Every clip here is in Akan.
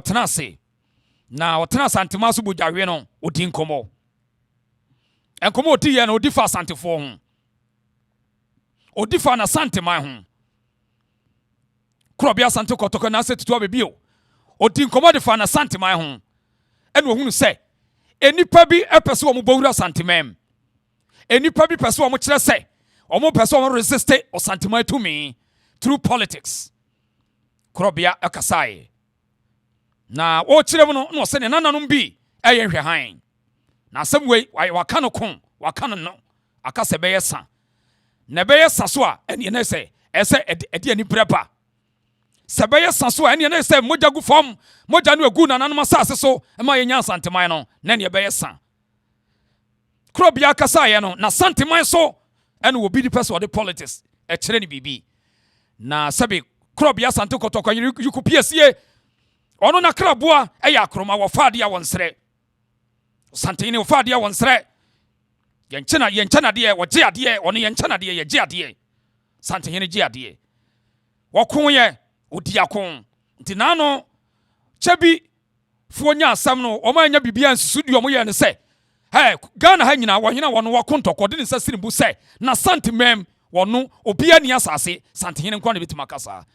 tenase na otena Asantema so bojahwe no odi nkomo enkomo odi ye no odi fa Asantefo ho odi fa na Asantema ho Kurobia Asante kotoko na asetutu abebio odi nkomo de fa na Asantema ho ene ohunu se enipa bi epese wo mbowura Asantemam enipa bi pese wo kire se wo pese wo resist Asantema tumi through politics Kurobia akasaye na o kire mu no se ne nananom bi eye hwehan na asem we waka no kon waka no akase beye sa na beye sa so a ene ne se ese ede ani breba se beye sa so a ene ne se moja gu fam moja no agu nananom asase so e ma yenya Asanteman no na ne beye sa Kurobia akasaye no na Asanteman so ene wo bi di person of the politics e kire ni bibi na sabe Kurobia Asante kotoko yukupiesie ono na kraboa eya akroma wo faade a wonsre Asante ne wo faade a wonsre yenchana de wo je ade ono yenchana de ye je ade Asante ne je ade wo kon ye odi akon nti na no chebi fo nya asam no o ma nya bibia nsusu di o mo ye ne se hey Ghana ha nyina wo hena wo no wo kontoko de ne sasiri bu se na Asantemam wo no obi ani asase Asante ne nkwa ne bitima kasa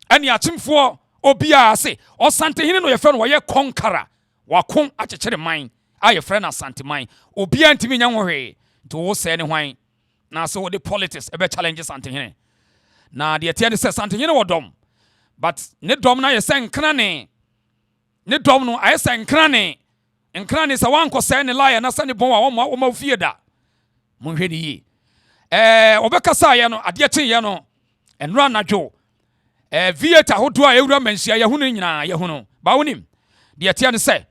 ani achimfo obia ase Asantehene no ye fe no wo ye konkara wakon achechere man aye fe na Asanteman obia ntimi nya hwe to wo se ne hwan na so the politics ebe challenge Asantehene na de tie ne se Asantehene wo dom but ne dom na ye se nkra ne dom no aye se nkra ne se wanko se ne liar na se ne bon wa wo ma fie da mo hwe ni yi obekasa ye no ade chen ye no enra nadwo vieta hodo a ewura mansia ye hunu nyina ye hunu ba wonim de etia ne se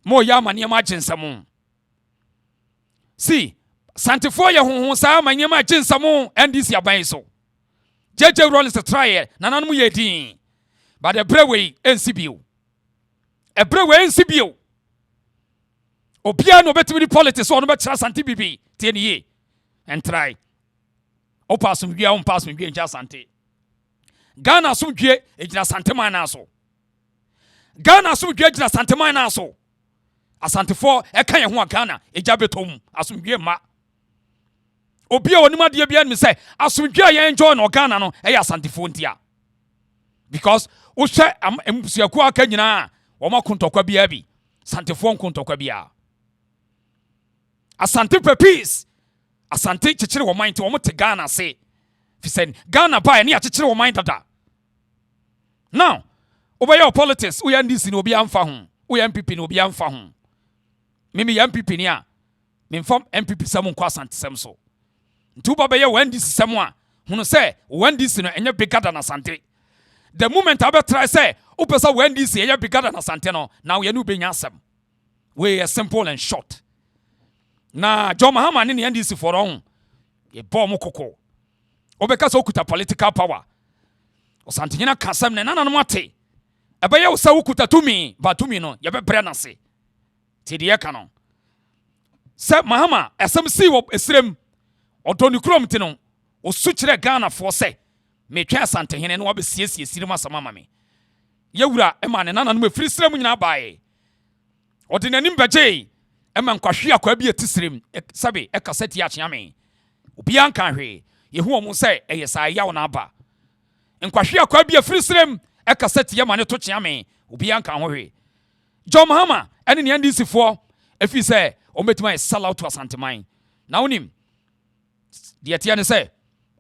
mo ya mane ma agensam si Asantefo ye honhon sa mane ma agensam NDC aban so jeje Rollins try nananum ye din ba de brewe ensibio obia no betimi di politics ono be kira Asante bibi tie ne ye and try opasum dua on pasum dua nja Asante Ghana asumdwe ejina Asanteman na so Ghana asumdwe ejina Asanteman na so Asantefo eka ye ho a Ghana eja betom asumdwe ma obi a onima de bia mi say asumdwe ye enjoy no Ghana no e ya Asantefo ntia because wo hwe embusuaku aka nyina wo makontokwa bia bi Asantefo nkontokwa bia Asante peace Asante chichire wo mind wo te Ghana say Fisen Ghana ba ni achechire wo mind dada now obey politics we NDC no obi amfa ho we MPP no obi amfa ho mimi MPP ni a me inform MPP sam nko Asante sam so ntuba be ye NDC sam a hunu say NDC no enye bigger than Asante the moment I try say opesa NDC enye bigger than Asante no now ye no be nya sam we are simple and short na Mahama ni NDC for on ye bom kokoko obeka so okuta political power Asantehene kasam ne nananom ate ebe ye wo okuta tumi ba tumi no ye bebre na se ti de ka no se Mahama esem si wo esrem odoni krom ti no osu kire Ghana fo se metwa Asantehene no obesiesie sirim asama mame ye wura e ma ne nananom afiri srem nyina baaye odi nanim beje e ma nkwahwe akwa bi etisrem sabe e kaseti a cheame obi anka hwe yehu omo say eyesa yawo na aba nkwahwe akwa bia firisrem e kaseti ye mane to cheame obi anka ho hwe Mahama ene ne NDC fo efi say ometima sell out to Asanteman na wonim de tia ne say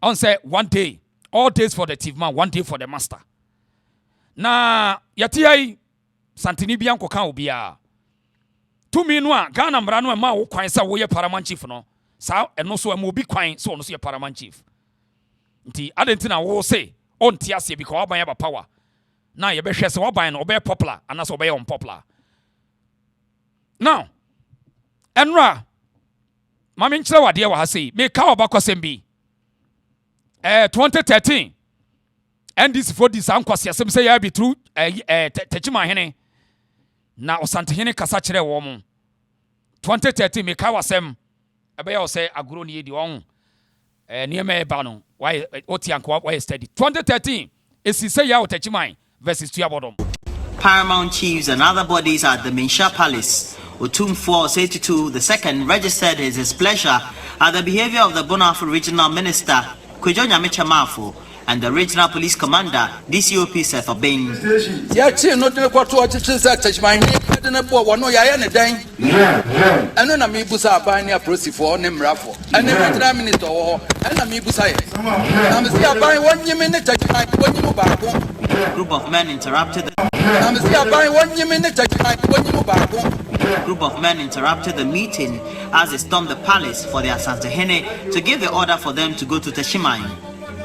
on say one day all days for the thief man one day for the master na yatia Santini bia nkoka obia tumi no a Ghana mra no ma wo kwan say wo ye paramount chief no sa eno so am obi kwan so no so ye paramount chief nti adentina wo say on ti ase because oban ya ba power na ye be hwe se oban no obe popular anaso obe unpopular now enra mama nkyere wade wa ha sei me ka obakosem bi 2013 NDC for this ankwase asem say ya be through techima hene na Asantehene kasa kire wo mo 2013 me ka wasem ebe ya say agro ni di won niema e ba no why otianko why study 2013 esi say ya otechimai versus tuabodom Paramount chiefs and other bodies at the Minsha Palace. OTUMFOUR II registered his displeasure at the behavior of the Bonafu regional minister, Kwejo Nyamechamafu, and the regional police commander, DCOP Seth Obeng. Group of men interrupted the meeting as they stormed the palace for the Asante to give the order for them to go to Teshimai.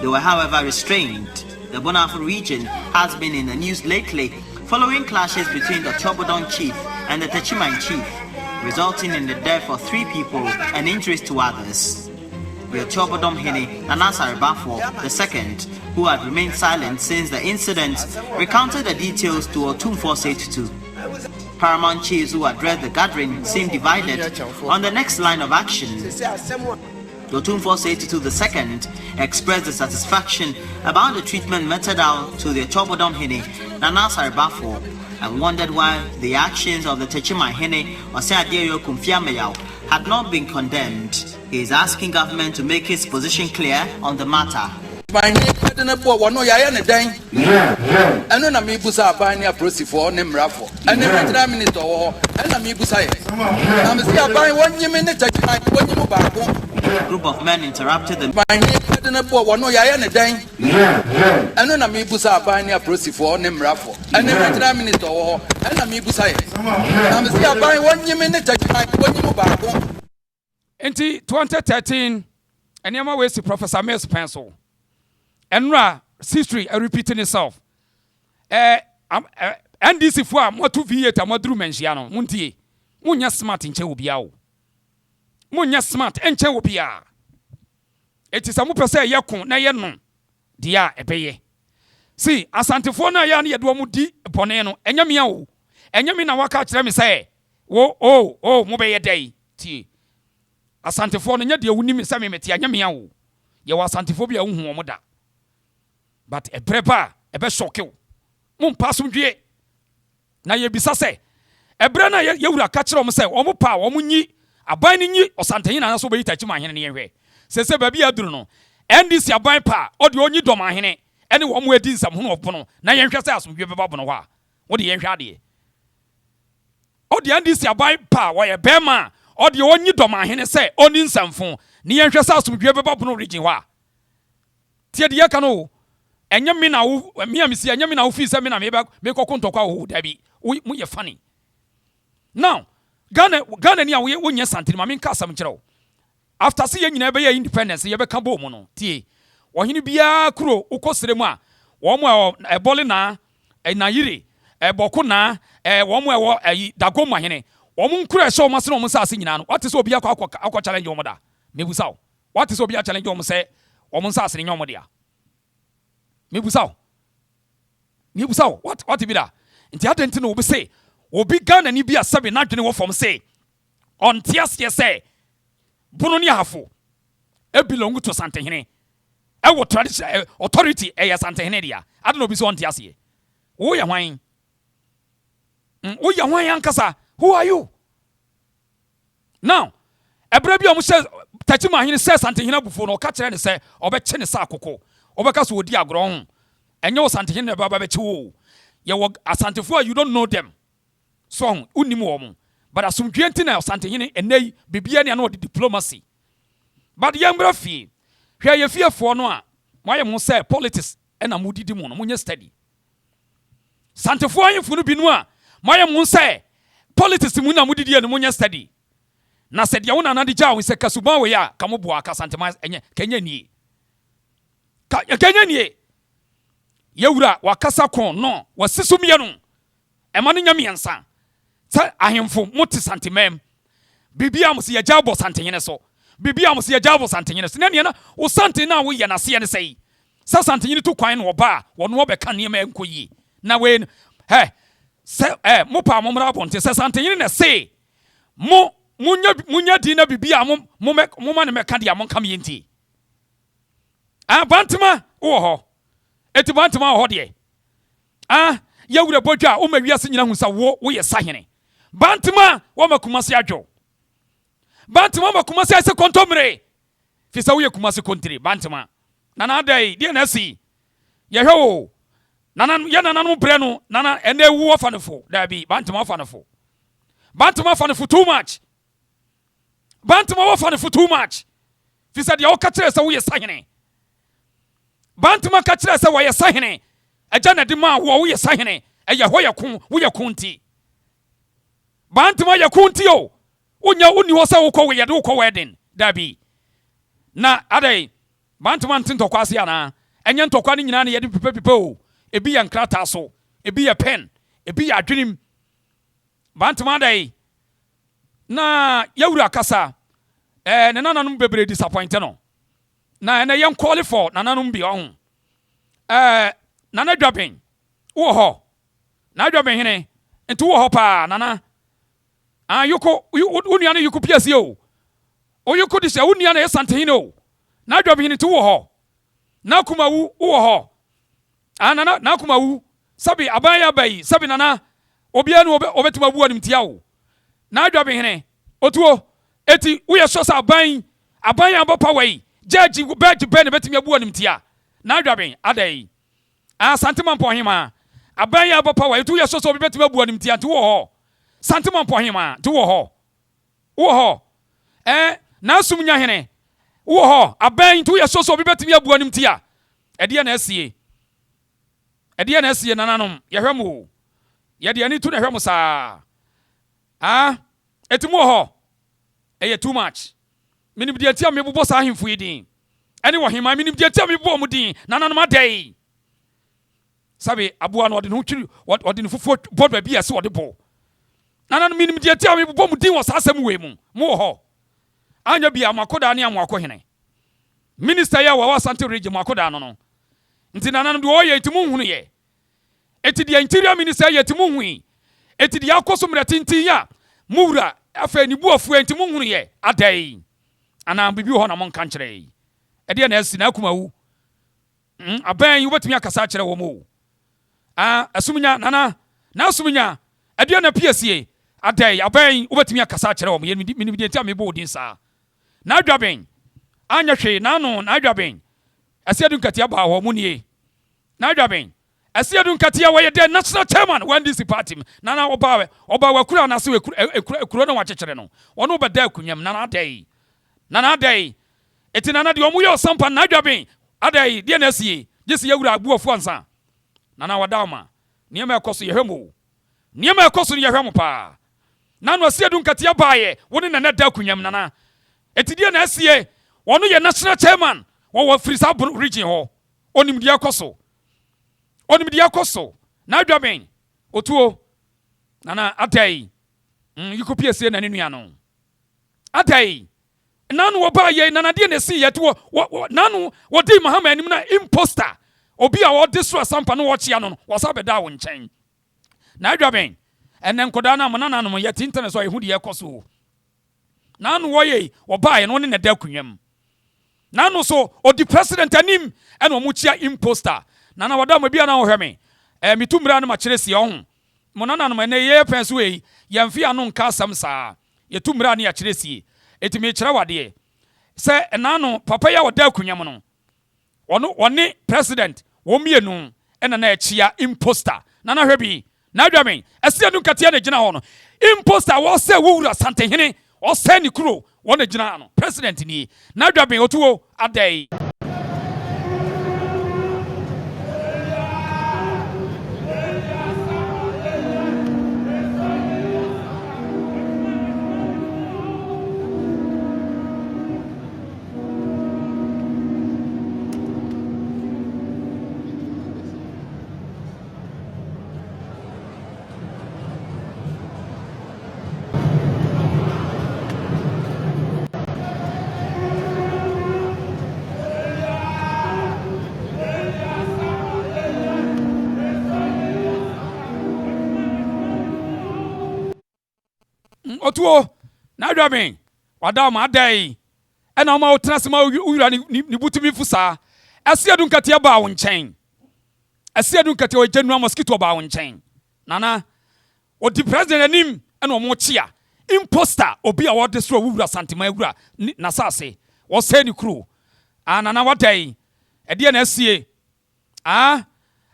They were, however, restrained. The Bonafu region has been in the news lately following clashes between the Chobodon chief and the Teshimai chief, resulting in the death of 3 people and injuries to others. The Ochobodomhene Nanasa Rebafo II, who had remained silent since the incident, recounted the details to OTUMFOUR II. Paramount chiefs who addressed the gathering seemed divided on the next line of action. The OTUMFOUR II expressed dissatisfaction about the treatment meted out to the Ochobodomhene Nanasa Rebafo and wondered why the actions of the Techimai Hene Oseadio Kumfiameyao had not been condemned. He is asking government to make its position clear on the matter. Group of men interrupted the In 2013, and Yama ways to Professor Mills pencil. And history repeating itself. NDC for more 2 years, Madru Menjiano, Munti, Munya smart in Chewiao. Munya smart and Chewopia. It is a mupase yakun, Nayan, dia epeye. See, Asante for Nayani Adwamudi, Poneno, and Yamiao, and Yamina Waka, let me say, oh, Mobile day, tea. Asante for Nanya, the Unim Samimeti, and Yamiao. You are Santiphobia, Moda. But a prepare, a best shock you. Mum passum due. Na ye bisa se. Ebra na ye wura ka kire om se omo pa omo nyi aban ni nyi Osantehene na so be itachi ma hene ne yehwe. Se ba bia duru no. NDC aban pa o de onyi dom ahene ene wo mo edi nsam hono opono na ye hwese asomdwe beba bono ho a. Wo de ye hwa de. O de NDC aban pa wo ye bema o de onyi dom ahene se oni nsamfo ne ye hwese asomdwe beba bono region ho a. Tie de ye ka no. Enya mi na wo mi amisi enya mi na wo fi se mi na me kokontokwa wo dabi mu ye funny. Now Ghana ni a wo nya santini ma me nka asam kire wo. After see ye nyina be ye independence ye be ka bo mu no tie ohini bia kuro ukosere mu a wo mo ebole na yire eboko na wo mo ewo dagomu ahene wo mo nkura ehye wo mase no mo sa ase nyina no what is obi akọ challenge wo mo da mebusa wo what is obi a challenge wo mo se wo mo sa ase nyom dia mebusa wo what be da nti adenti no obi say obi Ghana ni bia sabe na dwene wo fom say on tiase say bunu ni hafo e belong to Asantehene e wo tradition authority e Asantehene dia ade no obi so on tiase wo ya hwan ankasa who are you now ebra bia mo say Tachima hene say Asantehene bufo no ka kire ne say obeche ne sa akoko obeka so odi agro ho enye Asantehene ne baba beche wo ye wo Asantefo you don't know them so unim wo mo but asomdwe ntina Asantehene enei bibia ne na odi diplomacy but yambra fi hwe ye fiefo no a moye mo say politics ena modidi mo no munye study Asantefo ayefo no binu a moye mo say politics mu na modidi ene munye study na said ya wona na de jawo se kasuban we ya kamobo aka Asantema enye kenya nie kenya nie yewura wakasa kon no wasisumye no ema no nyame yansa sa ahemfo moti santemem bibia mo se ya jabo Asantehene so bibia mo se ya jabo Asantehene so na na wo sante na wo ye na se ne sei sa Asantehene to kwan no ba wono obeka ne ma enkoyi na we se mo pa mo mra bonte se Asantehene na sei munya di na bibia mo ma ne meka dia mo kam yenti bantama wo ho eti bantama ho de yewure bodwa o ma wiase nyina hu sa wo ye sahene bantama wo ma kumase adwo bantama ma kumase ase kontomre fi sa wo ye kumase kontri bantama nana dai die na si ye hwo nana ye nana no bre no nana ene wu ofanefo da bi bantama ofanefo too much bantama ofanefo too much fi sa de o ka kire sa wo ye sahene bantama ka kire sa wo ye sahene aja na de ma wo ye sahene eya ho ye kun wo ye kunti bantama ye kunti o unya uni ho sa wo ko we ye de wo ko wedding da bi na adai bantama ntintokwa ase ana enye ntokwa ni nyina na ye de pipe o ebi ya nkrata so ebi ya pen ebi ya adwenim bantama dai na yawura kasa ne nananum bebre disappoint no na ene yen call for nananum bi ohun nana dwaben wo ho na dwaben hene nti wo ho pa nana yuko unia na yuko piase o yuko dise unia na Asante hene o na dwaben hene nti wo ho na kuma wu wo ho nana na kuma wu sabi abaya bai sabi nana obia no obetima bu anim tia o na dwaben hene otuo eti wo ye so sa aban abapa wai judge be ne betimi abu anim tia na dwaben adai Asante mampo hima abaya abapa wai tu ye so so betimi abu anim tia nti wo ho Asante mampo hima nti wo ho na sumnya hene wo ho aban tu ye so so betimi abu anim tia ede na asie nananom ye hwemo ye de ani tu na hwemo sa etimo ho eye too much minim de atia me bobo sa ahemfo yidin ene wo hima minim de atia me bobo mu din nananom adai sabe abuwa no de no twiri ode no fofo bodwa bi ase ode bo nananom minim de atia me bobo mu din wo sa asem we mu ho anya bi Amoakoda ne Amoakohene minister ya wa Asante region Amoakoda no nti nananom de wo ye etimu hunu ye eti de interior minister ye etimu hu eti de akoso mratintin ya mura afa ni buafu enti hunu ye adai ana bibi ho na mon kan kire ede na asi na akumawu aban yu betumi akasa kire wo mo asumunya nana na asumunya ede na piesie adai aban yu betumi akasa kire wo mo ye mini de tia me bo odin sa na adwaben anya hwe na no na adwaben asiadun katia ba ho mu nie na adwaben asiadun katia wo ye the national chairman when this party nana oba wakura na se ekuro no wachekere no ono beda akunyam nana adai eti nana de omu yo Sampa na adwaben adai de na asie jesi yawura abuafu ansa nana wadama niema ekoso ye hwemo niema ekoso ye hwemo pa nana asiadun katia baaye woni nana da akunyam nana eti de na asie ono ye national chairman wo frisa region ho onim de akoso na adwaben otuo nana adai yikopie se na nenua no adai nanu wo ba ye nana de na si ye to nanu wo di Mahama anim na imposter obi a wo destroy Sampa no wo chia no wo sa beda wo nchen na adwaben enen nkoda na nana no ye internet so ehudi ye koso nanu wo ye wo ba ye no ne na da kunwam nanu so odi president anim ena wo mu chia imposter nana wadama bia na wo hweme mitumra na ma kire si ohun mo nana no ne ye penso we yamfi anu nka asam saa yetumra na ya kire si etimi kire wade se nanu papa ya wada kunwam no wone president wo mienu ena na echia imposter nana hwebi na adwamen ase anu katia na gina ho no imposter wo se wura Asante hene o se ni kuro wona gina no president ni na adwaben otuo adai otuo na adwaben wadama adai ena ma otrasema ura ni butumi fusa asiadun katia ba wo nchen asia dun kete o genua mosquito ba wo nchen nana o di president anim ena o mo chia imposter obi a wo destroy wura santima wura na sase wo say ni kru nana wadai e de na asie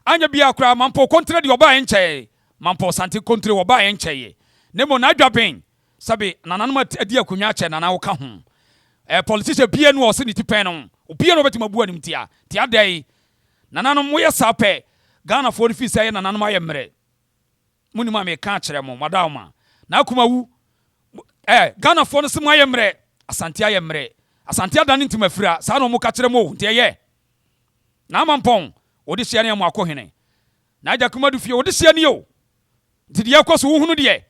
anya bia kra mampo kontre de oba enche mampo sante kontre oba enche ye nemo na adwaben sabe nana no adi akunwa che nana wo ka ho politician bia no o se ni tipen no obia no betima bu anim tia dai nana no mo ye sape Ghana for fi say nana no aye mre muni ma me ka kire mo madawma na akuma wu Ghana for no se mo aye mre asante aye mre asante ada ne ntima fira sa no mo ka kire mo ntia ye na mampon odi hia ne Amoakohene na aja kuma du fie odi hia ne yo tidi yakoso wo hunu de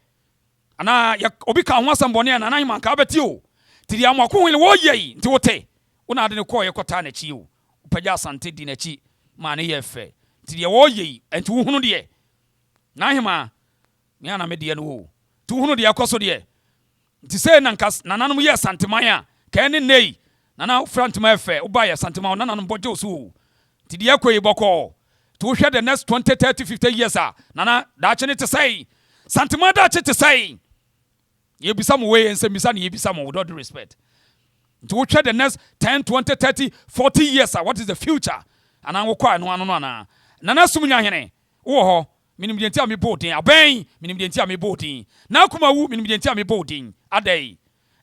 ana obi ka ho asambone na nan man ka beti o tidi Amoakohene wo yei nti wote una ade ne ko ye kota na chi o pagya asante di na chi ma ne ye fe tidi wo yei nti wo hunu de na hima me ana me de no o ti wo hunu de yakoso de nti se nankas nananom ye santeman a ka ne nei nana front ma fe wo ba ye santeman nananom bojo so tidi yakoyi boko to hwe the next 20 30 50 years nana da che ne te sai santeman da che te sai ye bisa mo we ensem bisa ne ye bisa mo with all due respect to hwe the next 10 20 30 40 years what is the future ana wo kwa no ana nana sum nya hene wo ho minim de ntia me bodin aben minim de ntia me bodin na akuma wu minim de ntia me bodin adai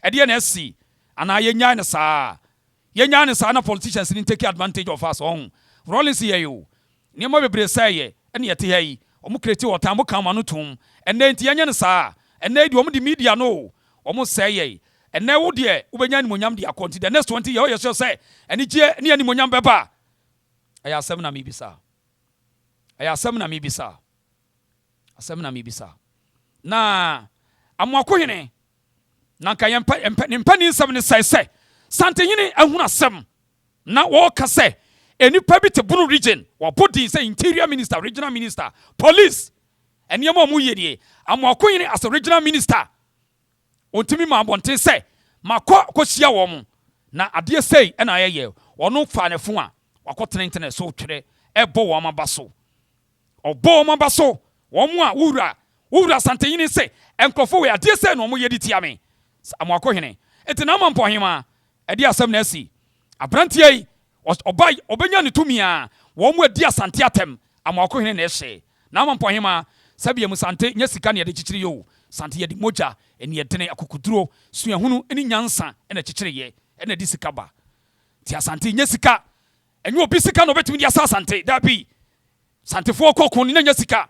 ede na asi ana ye nya ne saa na politicians ni take advantage of us on Rollins here you ni mo bebre say ene yete hayi omo create water mo kan ma no tum ene nti yenya ne saa ene di omo di media no omo say ye ene wo de ubenya ni monyam de account the next 20 years you say ene je ni ani monyam beba aya asem na mi bisa na Amoakohene na ka yempa ni nsem ne sai sante hini ahuna asem na wo ka say enipa bi te Bunu region wa body say interior minister regional minister police eniyama mu yedie Amoakohene as a regional minister ontimi ma bonten say makọ hia wo mu na ade say na ayeye ono fa ne fo a wakotene internet so twere ebo wo maba so obo maba so wo mu a wura sante hini say enkrofo we ade say no mo yedi tiame Amoakohene etina mampo hima ade asem na asi abrantie obenya ne tumi a wo mu adi asante atem Amoakohene na ehye na mampo hima sabia mu sante nya sika ne yede chichiri yo sante yede moja eni yedene akukuduro suahunu eni nyansa ena chichiri ye ena di sika ba ti asante nya sika enyo obi sika no betumi di asante da bi sante fo kokon ni nya sika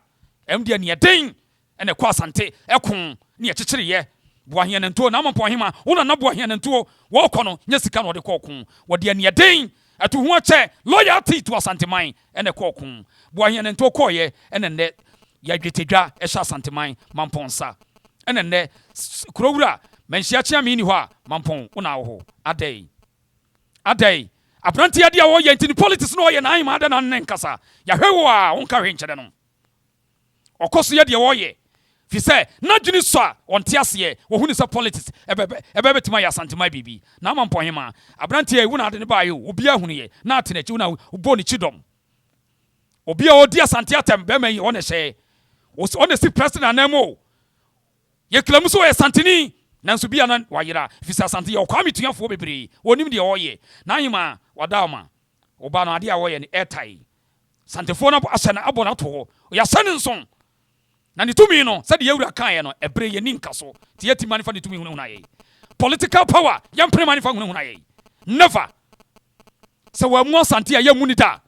emde ne yeden ena kwa asante ekon ne ye chichiri ye boahia ne nto na mampo hima wona na boahia ne nto wo kono nya sika no de kokon wo de ne yeden atu hu ache loyalty to asanteman ene kokun boahia ne nto koye ene ne ya dwetedwa ehya asanteman mamponsa ene ne kurowura menhia chia me ni ho a mampon una wo ho adai abranti ade a wo ye ntini politics no ye na an ma ada na nkasa ya hwewo a wonka hwe nkyede no okoso ye de wo ye fi say na dwuni so a onte ase wo hunu sa politics ebe betima ya asanteman bibi na mampon hema abranti e wuna ade ne ba yo obi ahunu ye na atenachi wuna ubo ni chidom obi a odi asante atem be mai one hye one si president anamo ye klamu so ye santini nanso bia na wayira fi say asante ye okwa metuafo bebre onim de oye na hema wadawma oba na ade a wo ye ne airtai santefo na asana abona to ya sane nson na ni tumi no said yewura kan ye no ebre ye ni nkaso ti yeti manifa ni tumi hunu na ye political power yam pre manifa hunu na ye never so wa mu asante ye mu ni da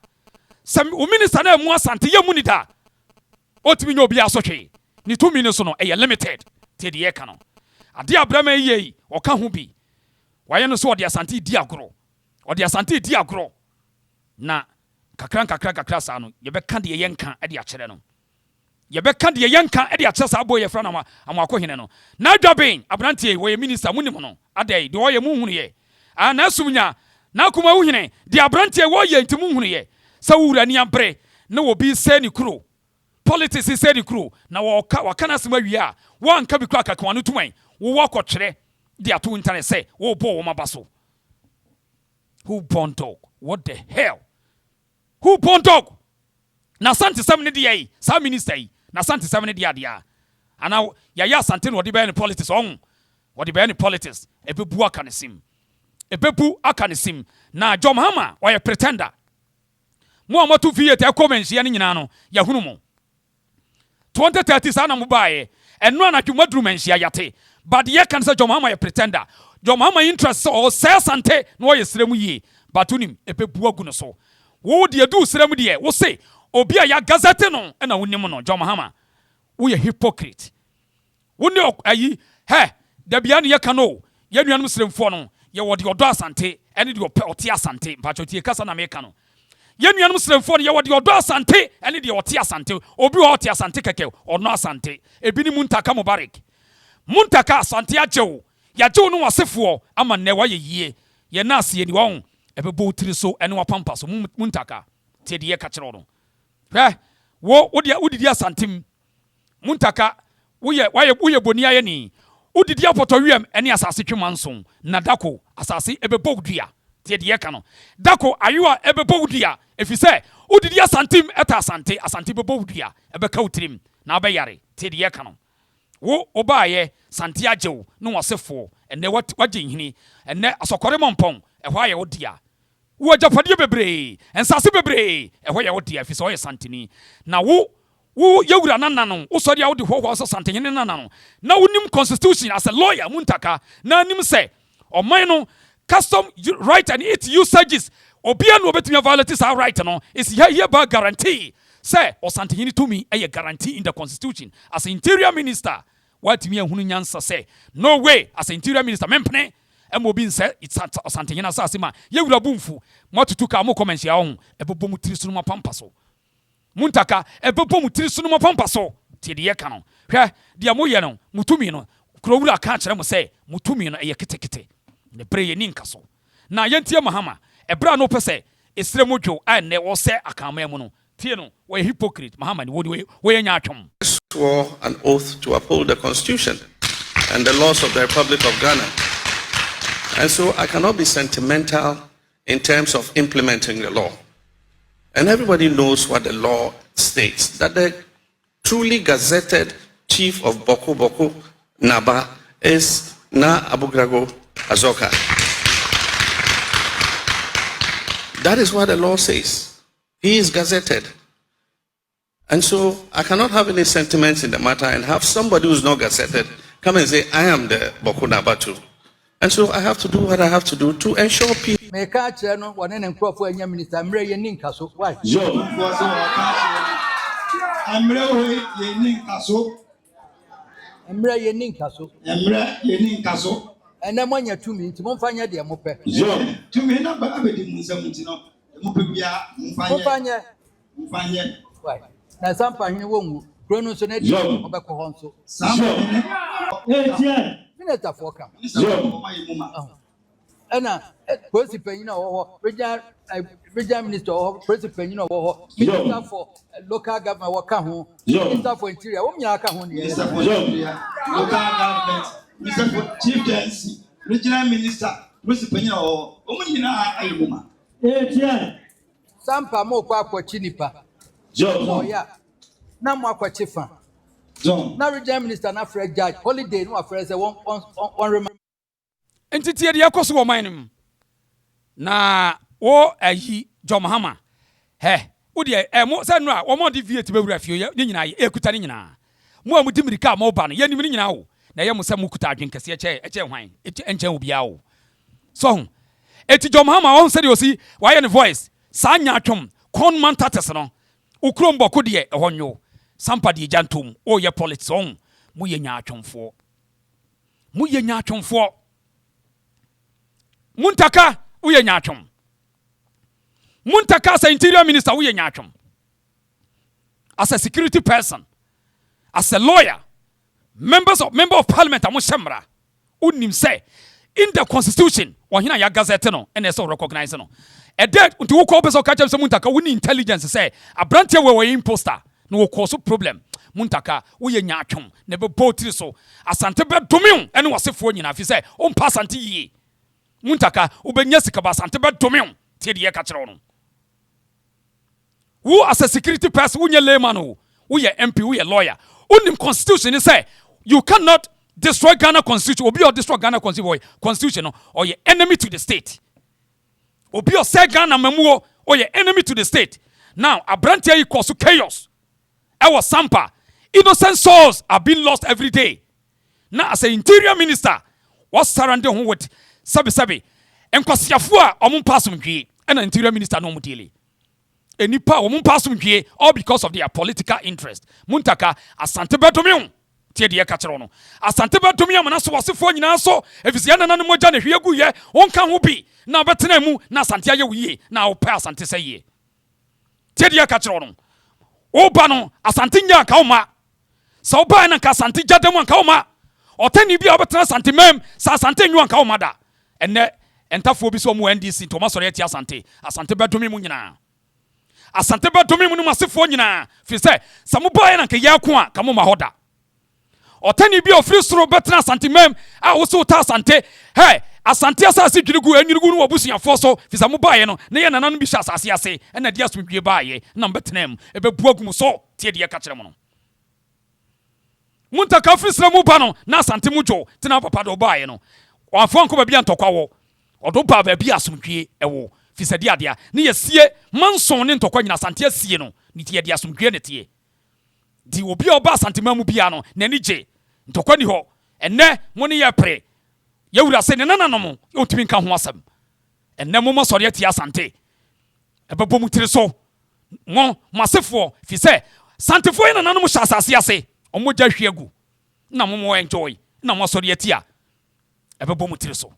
sam o minister na mu asante ye mu ni da o tumi nyo bia asotwe ni tumi no so no e limited ti de ye ka no ade abrama ye o ka ho bi wa ye no so o de asante di agro na kakra sa no ye be ka de ye nka e de akere no ye be ka de ye nka e de akere sa abo ye fra na Amoakohene no na dwaben abrantie wo ye minister munim no adai de wo ye mu hunu ye na sumnya na kuma wo hene de abrantie wo ye ntimu hunu ye sa wura ni ambre na wo bi se ni kuro politics se ni kuro na wo ka na sema wi a wo anka bi kura kakwa no tuman wo akotwere de ato internet say wo bo wo mabaso who born dog what the hell who born dog na Asante sem ne de yi sa minister yi na Asante sem ne de ade ana ya Asante no de be ne politics on what be any politics ebebu aka ne sim ebebu aka ne sim na John Mahama or pretender mo amatu vie te comments ya ne nyina no ya hunu mo 2030 sana mo baaye eno na dwumaduru menhia yate but ye kan say John Mahama ye pretender John Mahama interest so say Asante no ye sremu yi batunim ebebu agu no so wo de adu sremu de wo say obi a ya gazette no na wonim no John Mahama wo ye hypocrite wo ne ayi he da bia ne ye kano ye nuanum sremfo no ye wo de odo Asante ene de ote Asante mpacho tie kasa na me kano ye nuanum sremfo no ye wo de odo Asante ene de ote Asante obi wo ote Asante keke ono Asante ebi ni Muntaka Muntaka Asante ajew ya jew no wasefo ama ne wa ye yie ye na ase ye ni won ebebo tiri so ene wa pampa so Muntaka tie de ye ka kire no hwe wo didi Asante Muntaka wo ye boni aye ni udidi apoto wiem ene asase twemanson na dako asase ebebo dua tie de yeka no dako ayoa ebebo dua efise udidi Asante eta Asante bebo dua ebeka utrim na abayare tie de yeka no wo obaaye Sante ajew no wasefo ene waje nhini ene asokore mompon ehwa ye odia wo ajapade bebre ensase bebre ehwa ye odia efise o ye Santeni na wo yewura nana no wo sori a wo de hoho so Sante nyene nana no na wonim constitution as a lawyer Muntaka na nim say oman no custom right and its usages obia no obetumi violate sa right no is here by guarantee say o Sante nyene to me a guarantee in the constitution as interior minister what me ehunu nyansa say no way as interior minister mempene emobi nse it's Sante nyene asase ma yewura bumfu motutu ka mo comment ya ho ebobom tiri sunu mapampa so Muntaka ebebo mutiri sunu mo pampa so tie de ye ka no hwe de amoye no mutumi no krowura ka kire mo say mutumi no eye ketekete ne bre ye ninka so na yentie Mahama ebra no pese esre modwo a ne wo se akama mu no tie no we hypocrite Mahama ni we nya atwom. Swore an oath to uphold the constitution and the laws of the Republic of Ghana, and so I cannot be sentimental in terms of implementing the law. And everybody knows what the law states, that the truly gazetted chief of Boko Naba is Na Abugrago Azoka. That is what the law says. He is gazetted. And so I cannot have any sentiments in the matter and have somebody who's not gazetted come and say, I am the Boko Naba too. And so I have to do what I have to do to ensure people. Me catch no one and crop for any minister. I'm ready ninka so why? I'm ready ninka so. so. And then when you 2 minutes, won't find your dear mope. John, 2 minutes, but I didn't Mufanya. Why? Now Sampa in a woman, grown on Sonnet, Obako Honso. Sampa. Minute for come. And Principal, or Regional Minister or Principal, or Minister for Local Government, or Kahu, Minister for Interior, Minister for Local Government, Minister for Chieftaincy, Regional Minister, Principal, or Omina. Sampa more kwa chinipa. John, yeah. Now more kwa chifa. John, now Regional Minister, not Fred Judge, holiday, no affairs, one remember. Entity de yakoso wo man na wo ayi John Mahama he wo de mo se no a wo mo de viet bewura fie ni nyina ye ekuta ni nyina mo amu dimirika mo ba no ye ni nyina wo na ye mo se mo kuta adwen kese eche hwan enche obia wo so eti John Mahama won se de osi wa ye ne voice sa nya atwom kon man tates no ukrom boko de ehonyo Sampa de jantom o ye politics on mo ye nya atwomfo Muntaka uye nyachom. Muntaka as interior minister uye nyachom. As a security person, as a lawyer, member of parliament amushemra. Unim say in the constitution wahina ya gazette no and so recognize no. E dead unti wo ko beso ka chem se Muntaka woni intelligence say abrantie we imposter no wo cause problem. Muntaka uye nyachom ne be botiri so Asante be domion ene wasefo nyina fi say o mpa Asante yi. Muntaka ubenya sika ba Asante be domion tie de ye ka kire no Who as a security person, who layman, who ye MP, who ye lawyer. Only constitution is say you cannot destroy Ghana constitution. Obi or destroy Ghana constitution or ye enemy to the state. Obi or say Ghana memuo or ye enemy to the state. Now abrantia equals to chaos. Our Sampa, innocent souls are being lost every day. Now as an interior minister, what's surrounding him with sabi and kwasiafua omun pasum dwe and an interior minister no mudili. Enipa omun pasum dwe all because of their political interest. Muntaka Asante bedomium tie de yakachero no. Asante bedomium na so wasefo nyina so efisia na nanom gya na hwiegu ye wonka ho bi na betena mu na Asante aye wiye na wo pa Asante seye. Tie de yakachero no. Oba no Asante nya ka oma. Sa oba na ka Asante gyadam anka oma. Otani bi obetena Asante mem sa Asante nyu anka oma da. Enne entafo bi so mu NDC to masore ati Asante bedomi mu nyina. Asante bedomi mu no masefo nyina fi se samuba na ka yako a kamo mahoda. Otani bi ofri soro betena Asante mem a wo so ta Asante hey Asante asase dwirigu enwirigu no obusuafo so fi samuba no na ye nananu bi hya asase ase na dia asomdwe baaye na mbetenam ebebu agum so tie de ka kire mo no. Muntaka frisra mu ba no na Asante mu jo tena papa do baaye no wafo anko ba bia ntokwa wo odo ba ba bia asomdwe ewo fi se dia dia ne yesie manson ne ntokwa nyina Asante asie no ne tie dia asomdwe ne tie di obi oba Asante mamu bia no na ni je ntokwa ni ho enne mo ne ye pre yewura se ne nananom otumi nka ho asem enne mo masori atia Asante ebebo mu tire so mo masefo fi se santefo ina nananom hya asase ase omogya hwiegu na mo enjoy na mo sori atia ebebo mu tire so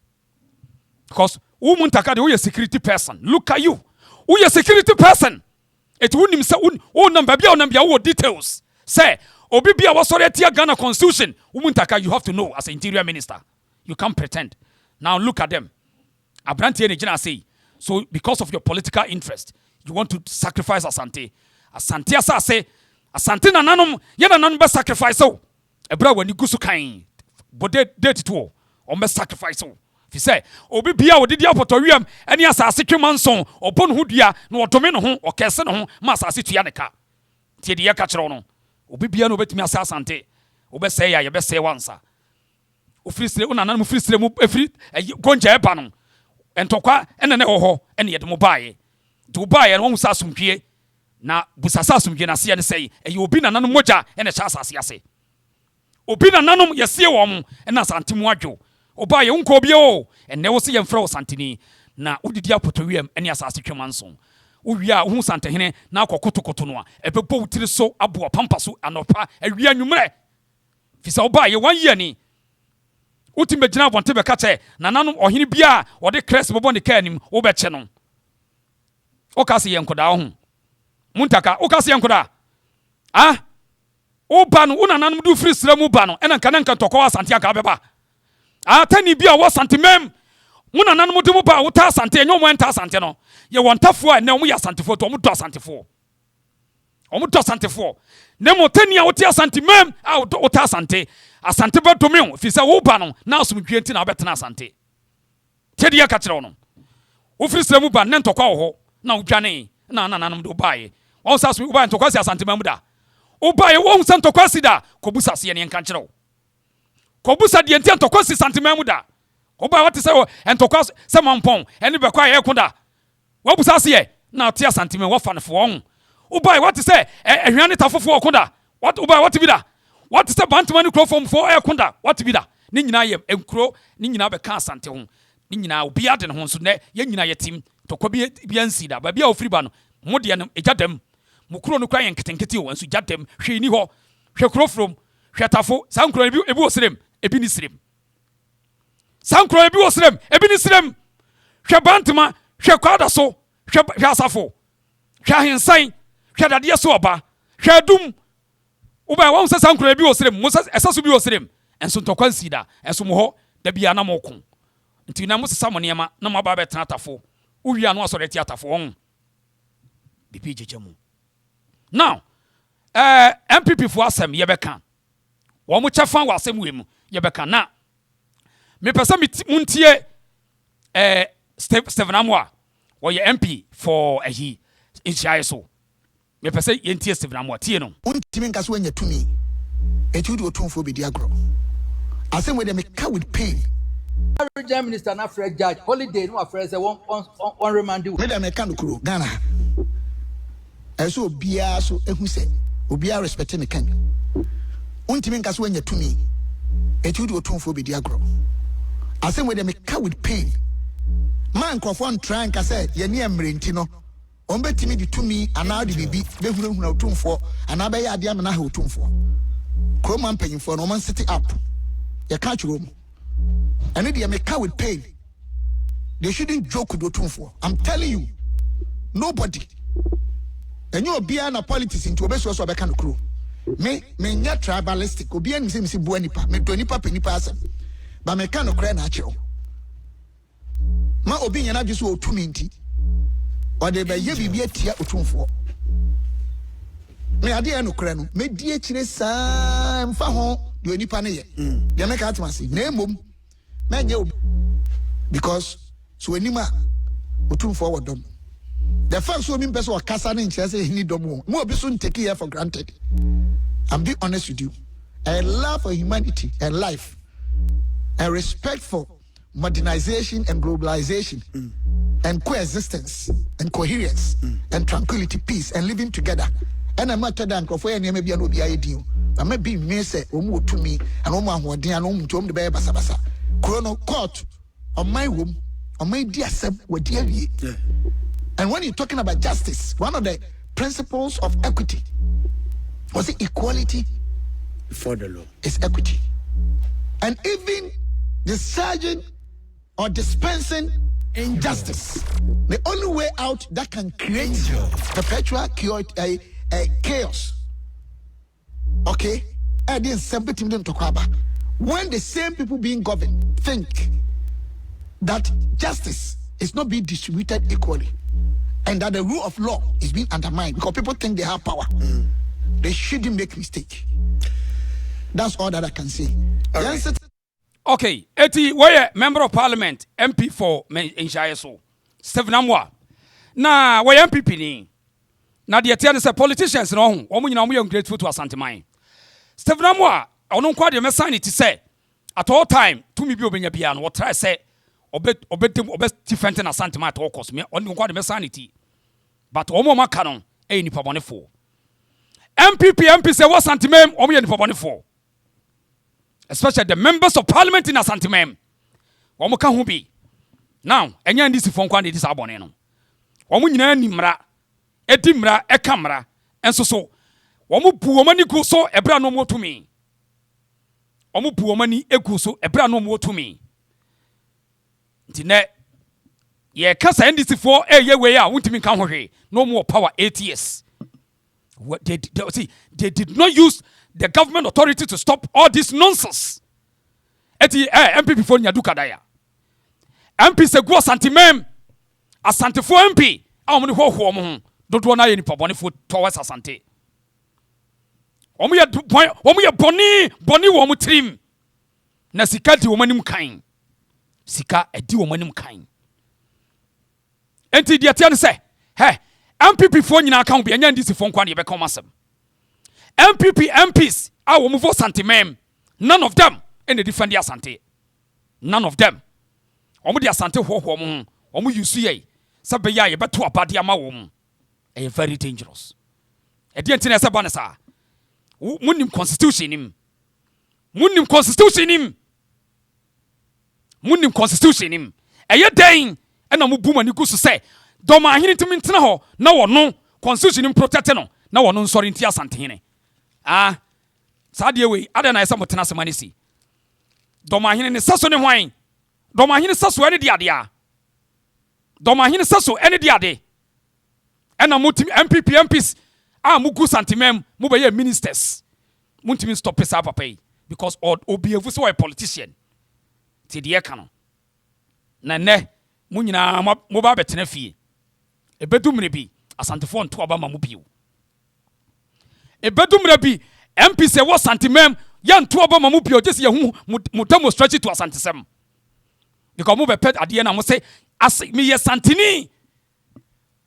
because Muntaka de we security person. Look at you. We a security person. It wouldn't say number bia details. Say obi bia was sorry tia Ghana constitution. Muntaka, you have to know as an interior minister. You can't pretend. Now look at them. Abranti and Jena say, so because of your political interest, you want to sacrifice Asante. Asante asa say, Asante na nanom ye na nanom be sacrifice so. Ebra when you go so kind. But date to o be sacrifice so. Fi say obi bia odidi apotoriam eni asase twemanson obon ho dua na otome no ho okese no ho ma asase tua ne ka tie de yaka kire no obi bia no betumi asa Asante obese ya ye bese wansa ofrisire unanam ofrisire mu efri gonja eba no entokwa enene ho ene ye de mo baaye de baaye no ho sa asomdwe na busasa asomdwe na se ye ne sei eye obi nananum moja ene cha asase ase obi nananum ye sie wo mo ena Asante mu adwo oba ye unko bio enne wo se ye mfra wo Santeni na udidi apotowiam ene asase twemanson uwia hu Santehene na akokotokoto no a ebebo wutiri so abo pampa so anopa awia nwumre fisa oba ye 1 year ni utimbe gina bonte be kache na nanom ohene bia ode crest bobo ne kanim wo be che no okase ye nkoda ho Muntaka okase ye nkoda ah oba no unananom du free sra mu ba no ena nka tokwa Asante aka beba atani bia wo Asante mem muna nanom de mu ba wo ta Asante enyo mo enta Asante no ye wontafo a ne mo ya Asantefo to mo do Asantefo omo do Asantefo ne mo tani a wo ta Asante mem a wo ta Asante ba do me fi se wo ba no na asomdwe nti na betena Asante tedi ya ka kire no wo frisira mu ba ne ntokwa wo ho na wo dwane na nanom do baaye wo sa so wo ba ntokwa si Asante mem da wo baaye wo hu se ntokwa si da kobusa se ne nka kire wo kobusa de enti ntokwa si Asante mem da ko ba wate se ntokwa se mampon eni be kwa ye koda wo busa se ye na tia Asante mem wo fa ne fo wo wo baaye wate se ehwan ne tafofo koda wo baaye wate bi da wate se bantman krofom fo koda wate bi da ni nyina ye enkro ni nyina be ka Asante ho ni nyina obi ade ne ho so ne ye nyina ye tim tokwa bi ansi da ba bia ofri ba no mo de no egadam mo kro no kwa ye nketenkete wo anso jadam hwe ni ho hwe krofrom hwe tafo sankro ebi osrem ebi ni srem sankro ebi osrem ebi ni srem hwe bantama hwe kwada so hwe asafo hwe hensan hwe dade so oba hwe dum uba won se sankro ebi osrem mo se esaso bi osrem enso ntokwa nsi da enso mo ho da bia na mo ko nti na mo sesa mo niema na mo ba betena atafo uwia no asore ti atafo won bibi jejemu now MPP fo asem ye beka wo mo chefa wa asem wemu ye beka na me pesa muntie Stephen Amoa wo ye MP for ahi inchai so me pese yentie Stephen Amoa tie no untimi nka so anya tumi etudu otumfo be di agro asem we dem ka with pain Regional Minister na Fred Judge holiday no afre say one remand you me dem ka no kuro Ghana eso obia so ehu se obia respect me kan untimi nka so anya tumi etudu otumfo be di agro asem we dem ka with pain man crofon try nka say ye ne emrenti no on betimi di tumi ana di bibi behunahuna otumfo ana be ya ade amena ha otumfo kroma mpanyimfo no man city up ya catch room and they make car with pain. They shouldn't joke with otumfo. I'm telling you, nobody. And you be an politics into a best also a kind of crew. Me not tribalistic. Obi an misi buenipa. Me nipa penipa asem. But me kind of cry natural. Ma obi yana just wo tuminti. Or they be ye be tia otumfo. Me ade no kra no. Me die chire sa mfa ho de nipa ne ye. They make atmasi. Na emom because so anima otum forward them. The first so mean person or kasa in say he need them more be soon take here for granted. I'm being honest with you. A love for humanity and life, and respect for modernization and globalization, and coexistence and coherence and tranquility, peace and living together. And I'm not telling you for any maybe no be ideal. But maybe me say omu to me and omu ahodi and omu to the be basa basa. Chrono court on my room, on my dear sub, with dear. And when you're talking about justice, one of the principles of equity was it equality before the law is equity. And even discharging or dispensing injustice, the only way out that can create perpetual chaos. Okay? I didn't something to talk about. When the same people being governed think that justice is not being distributed equally and that the rule of law is being undermined because people think they have power, they shouldn't make mistake. That's all that I can say. Right. Okay, eti where member of parliament MP for Inshayeso Stephen Amoa na where MPP ni na the tell say politicians no ho omo nyina omo yam grateful to Asante man Stephen Amoa ono kwa de mesanity say at all time to me bi obenya bia no try say obetem different na Asante man at all cost me ono kwa de mesanity but omo maka no e nipa bonefo MP say what Asante man omo ye nipa bonefo especially the members of parliament in Asante man omo ka ho bi now enya ndisi fon kwa de dis abone no omo nyina nimra edimra ekamra enso so omo pu omo ni ku so ebra no mo tumi omo pu omo ni eku so ebra no mo tumi ntine ye kasa ndisi fo ye we a wontimi kan hohwe no more power 8 years what they did not use the government authority to stop all this nonsense eti MP for nyaduka daya MP se go Asante mem Asante fo MP a omo ni hoho omo ho dodo na ye ni pabone fo towards Asante omo ye boni wo mo trim na sika di wo manim kan sika edi wo manim kan enti dia tia ne se MPP fo nyina kan bi anya ndisi fo nkwa ne be come asem MPs a wo mo vo Asante mem none of them in the defend Asante none of them omo di Asante hoho mo omo yusu ye se be ya ye beto abade ama wo mo e very dangerous e di enti na se bone sa munim constitution nim e ye den e na mo buma ni kusu se do ma ahene ntimi ntena ho na wo no constitution nim protect no na wo no nsori nti Asante hene saade we ada na yesa motena semane si do ma ahene ne saso ne hwan do ma ahene saso ene de ade a do ma ahene saso ene de ade ena mutim MPs mugu santimem mu be ye ministers muntimi stop esa papa because obievu so a politician ti de ka no na ne mu nyina mo ba betena fie ebedumre bi Asantefo nto aba ma mu bio ebedumre bi MP se wo santimem ya nto aba ma mu bio just ye hu mu demonstrate to Asantesem because mu be pet ade na mo say me ye santini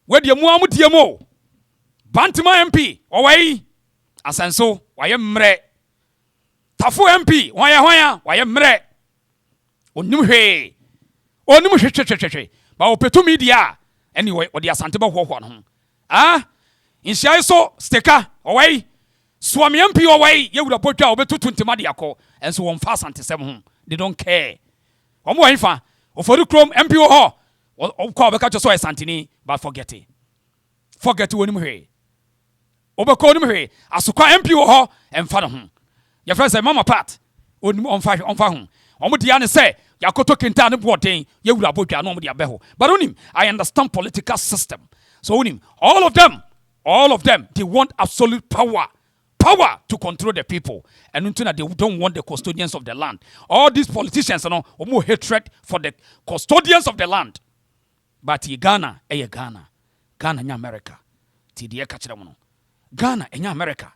we de mu amudie mo Bantima MP ɔwai asanso waye mre Tafu MP waya mre onim hwe ba opetu media anyway odi Asante ba hwo no inhyai so steka ɔwai Swami MP ɔwai yewura potwa obetutu ntima de akɔ enso wɔn fa Asante sem ho they don't care ɔmo wɔn fa ofori krom MP ho ɔkɔ obeka cho so Asanteni but forget wonim hwe obeka onim hwe asokwa MP ho emfa no ho your friend say mama part onim onfa ho ɔmo dia ne say yakoto kenta ne boden yewura potwa no ɔmo dia beho but onim I understand political system so onim all of them they want absolute power to control the people and until they don't want the custodians of the land. All these politicians are more hatred for the custodians of the land. But Ghana in America. Ghana in America.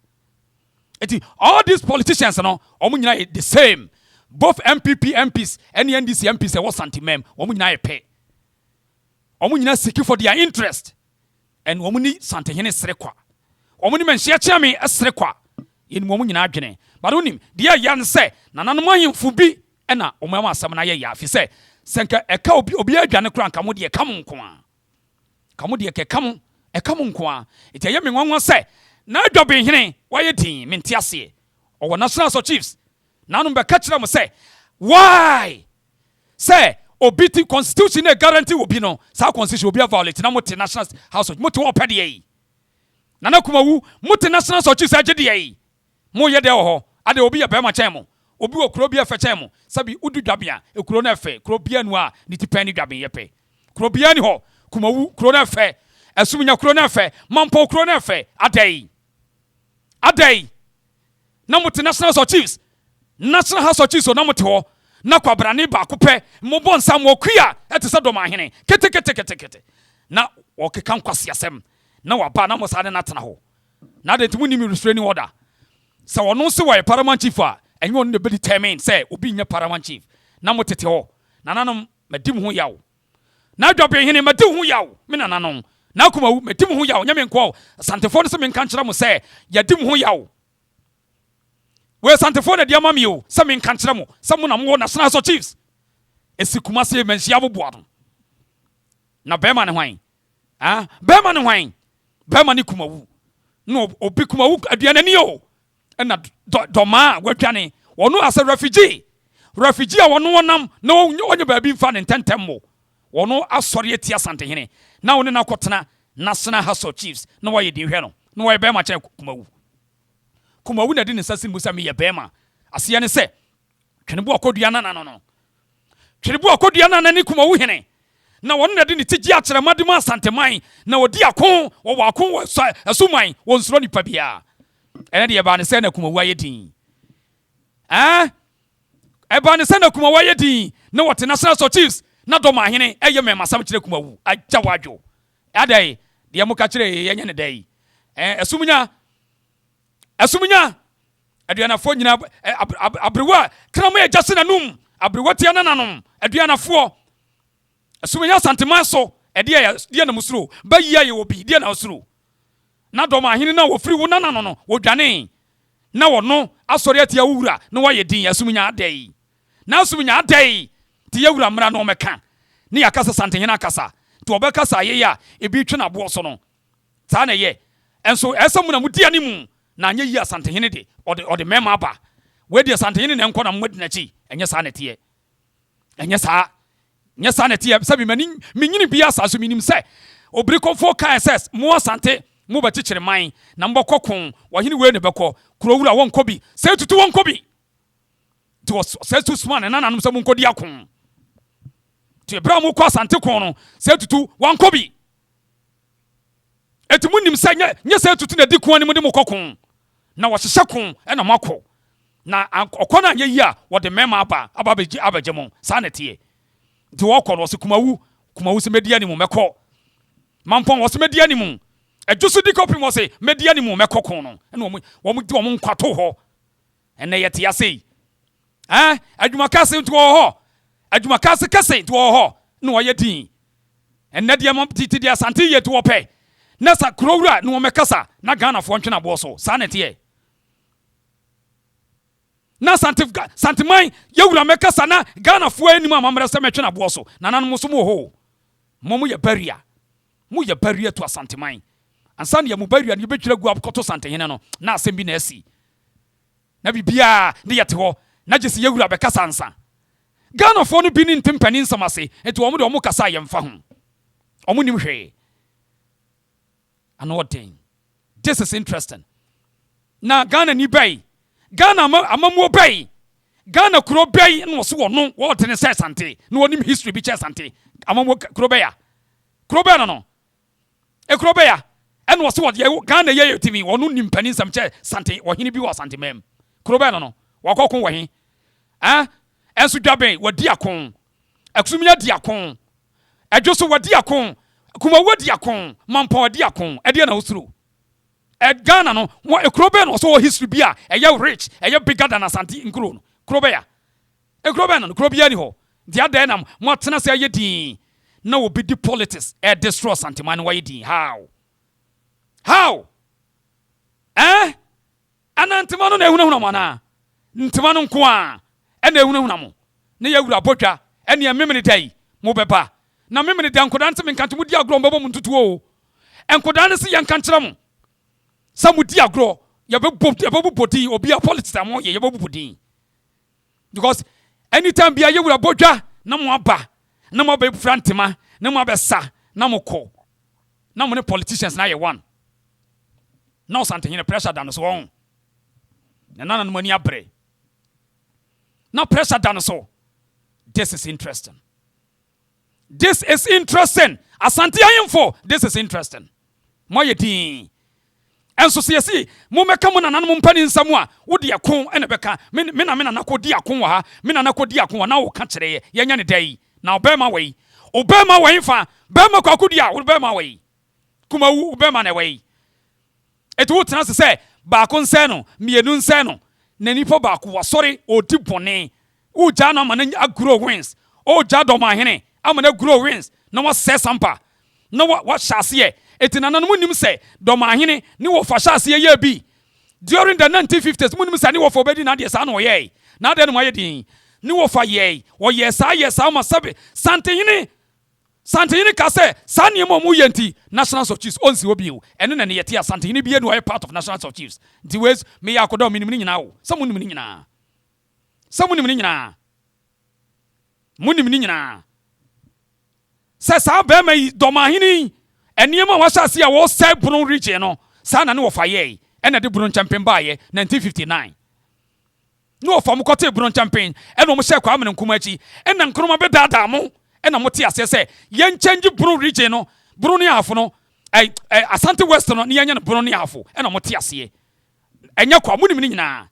All these politicians are the same. Both MPs and NDC MPs are santimem. Pay. Seeking for their interest. And womuni Santehene srekwa. Omuni men shia me esrekwa. In womu nyina adwene. But onim dia yan say nananom ahemfo bi na omama asam na ye ya fi say senka eka obi adwane kura nka mo de eka mo nko a. Ka mo de eka mo nko a. Iti ye me nwanwa say na adwobe hene waye din mente ase. Owo national chiefs. Nanom be ka kire mo say why? Say obiti constitution e guarantee obi no sa constitution obi violate na mote national house mote wo pede yi nana kumawu mote national chiefs agede yi mo ye de ho ade obi ye be ma chen mo obi wo kuro bi efe chen mo sabi udu dwabea e kuro na efe kuro bia nu a ni tipa ni dwabe ye pe kuro bia ni ho kumawu kuro na efe asumunya kuro na efe mampo kuro na efe adai na mote national chiefs house chiefs na mote ho na kwabrane ba kopɛ mobɔ nsam wɔ kua ɛte sɛ dɔm ahene kete na wɔkeka nkwase asɛm na waba na mosade na tena ho na de ntemu nim restraining order sɛ wɔno se wɔ paramount chief a ɛnyɛ wɔn de be determine sɛ obi nya paramount chief na motete hɔ nananom madim ho yaw na adwabe hene madim ho yaw me nananom na kumawu madim ho yaw nyame nkɔ Asantefo no se me nka nkyerɛ mo sɛ yadim ho yaw we Asantefo na dia mami o se me nka nkyerɛ mo se mo na mo national chiefs esikuma se menhia boboa no na bema ne hwan bema ne hwan bema ne kumawu no obi kumawu aduanani o na doma wadwane wono as a refugee a wono wonam na onye ba bi mfa ne ntentem mo wono asɔre atia Asantehene na wone na kɔtena national house of chiefs na waye di hwɛ no na waye bema kyɛ kumawu na di ne sase musa me ye bema ase ne sɛ twene bo akodua na no twene bo akodua na ne kumawu hene na wono na di ne tigi akyerɛ madem Asanteman na odi akon wo akon asuman wo nsoro nipa bia ene de ba ne sɛ na kumawu aye din eba ne sɛ na kumawu aye din na wote national chiefs na dɔm ahene eye me masam kyerɛ kumawu agya wadwo adai de mo ka kyerɛ ye nye ne dai asumunya aduanafo nyina abrewa krama ya jase nanum abrewa tia nananom aduanafo asumunya Asanteman so de na musuro bayia ye obi de na osuro na dɔm ahene na wo firi wo nanano no wo dwane na wono asɔre atia wura na waye din asumunya adai na asumunya adai ti yewura mra no meka ne yakasa Asantehene akasa to obekasa ye ya ebi twe na bo so no ta na ye enso esamu na mudia ni mu na anye yi Asantehene de ode mema aba we de Asantehene na nkɔ na mmodi na chi enye sa na tie enye sa na tie sabi mani minyini bia sa so minim sɛ obiri kɔfo kan SS mo Asante mo ba chichire man na mbɔkɔ kon wahene we ne bɛkɔ kurowura won kɔbi sɛ tutu won kɔbi to sɛ tu sman na nanum sɛ mo nkɔdi akon to ebra mo kɔ Asante kon no sɛ tutu won kɔbi etimu nim sɛ nye sɛ tutu na di kon ni mo de mo kɔkon na wɔhyehyɛ kon na makɔ na ɔkɔna anye yi a wɔde mema aba abagye mo sa na tie nti wɔkɔ no se kumawu se media ni mo mɛkɔ mampɔn wɔ se media ni mo adwoso di kɔpem wɔ se media ni mo mɛkɔ kon no na wɔn di wɔn nkwato hɔ ɛnɛ yɛ te ase adwuma kase nti wɔ hɔ adwuma kase nti wɔ hɔ na wɔyɛ din ɛnɛ deɛ mo titi deɛ Asante yɛ to wɔpɛ Nasa Krowra, no Mekasa, Nagana for Anchina Boso, Sanity. Na Santimai, Yawla Mekasana, Ghana for any mamma Samachana Boso, Nanan Musumo ho. Momu ya barrier. Mu ya barrier to a Santimai. And Sandia Mubaria, and you bet you go up Coto Santino, na Sembinesi. Nabi Bia, the Yatho, Najis Yawla Becasansa. Ghana for no being timpanin samase, and to Omudo Mokasai and Fahum. Omunim. Another thing. This is interesting. Now Ghana ni bay. Ghana amamu bay. Ghana kuro bay no so no what in say Asante. No nim history bi che Asante. Amamu kuro bay. Kuro bay no. E kuro bay. En wo so what Ghana ye timi wonu nim panin sam che Asante. Wo hini bi wo Asante mem. Kuro bay no. Wo kokon wo hin. Enso dwaben wo di akon. Akusumia di akon. Adwoso wo di akon. Kuma wadi akon, mampa wadi akon, ede na usuru. Ghana no, e krobe no so history bia, rich, bigger than Asante nkro no. Krobe ya. E krobe no, krobe ya ni ho. Dia da na mo tena se aye din. Na obi di politics, destroy Asante man why din. How? Ana ntimano na ehuna mana. Ntimano nko a, e na ehuna mo. Na yawura botwa, e na memene dai, mo beba. Na memene de ankoda nteme nkanto mudi agro mbabo muntutu o enkoda ne se yankankyere mo samudi agro ye bebu bodi obi a politics am ye bebu bodi because anytime bia ye wura bodwa na mo aba na mo be frantema na mo abesa na mo ko na mo ne politicians na ye one na Asante hine pressure dan so on na nana no mani abre na pressure dan so. This is interesting. This is interesting. Asante ayemfo, this is interesting. Moye din. Enso se mo meka mo nanan mo mpani nsam a wo de akon ene beka me na nakodi akon wa ha me na nakodi akon wa na wo ka kire ye nya ne dai na obema wei fa bema kwakodi a wo bema wei kuma wo bema na wei etu wo tena se ba kon se no mienu nse no na nipo ba ko wasori odi bone wo ja na ma na agro wins o ja do ma hene amana grow wins na wa se Sampa na wa shase etinana no munim se do ma hene ni wo fa shase ye bi during the 1950s munim se ni wo for bedi na de sa na wo ye na de no ma ye din ni wo fa ye wo ye sa ma sabe Sante hene ka se sa ne mo mu ye nti National of Chiefs onsi obi o ene na ne yete Asante hene bi enu wa part of National of Chiefs the ways me ya kodo minim ni nyina wo samunim ni nyina munim ni nyina se sa be mai domahini eniema wa shase ya wo sai Brun region no sa na ne wo fa ye ena de Brun champion ba ye 1959 no fa mo kote Brun champion ena mo she kwa amene nkuma achi ena nkroma be dada mo ena mo te ase se ye change Brun region no Brun ni afo no Asante West no ne yenya no Brun ni afo ena mo te ase enya kwa munim ni nyina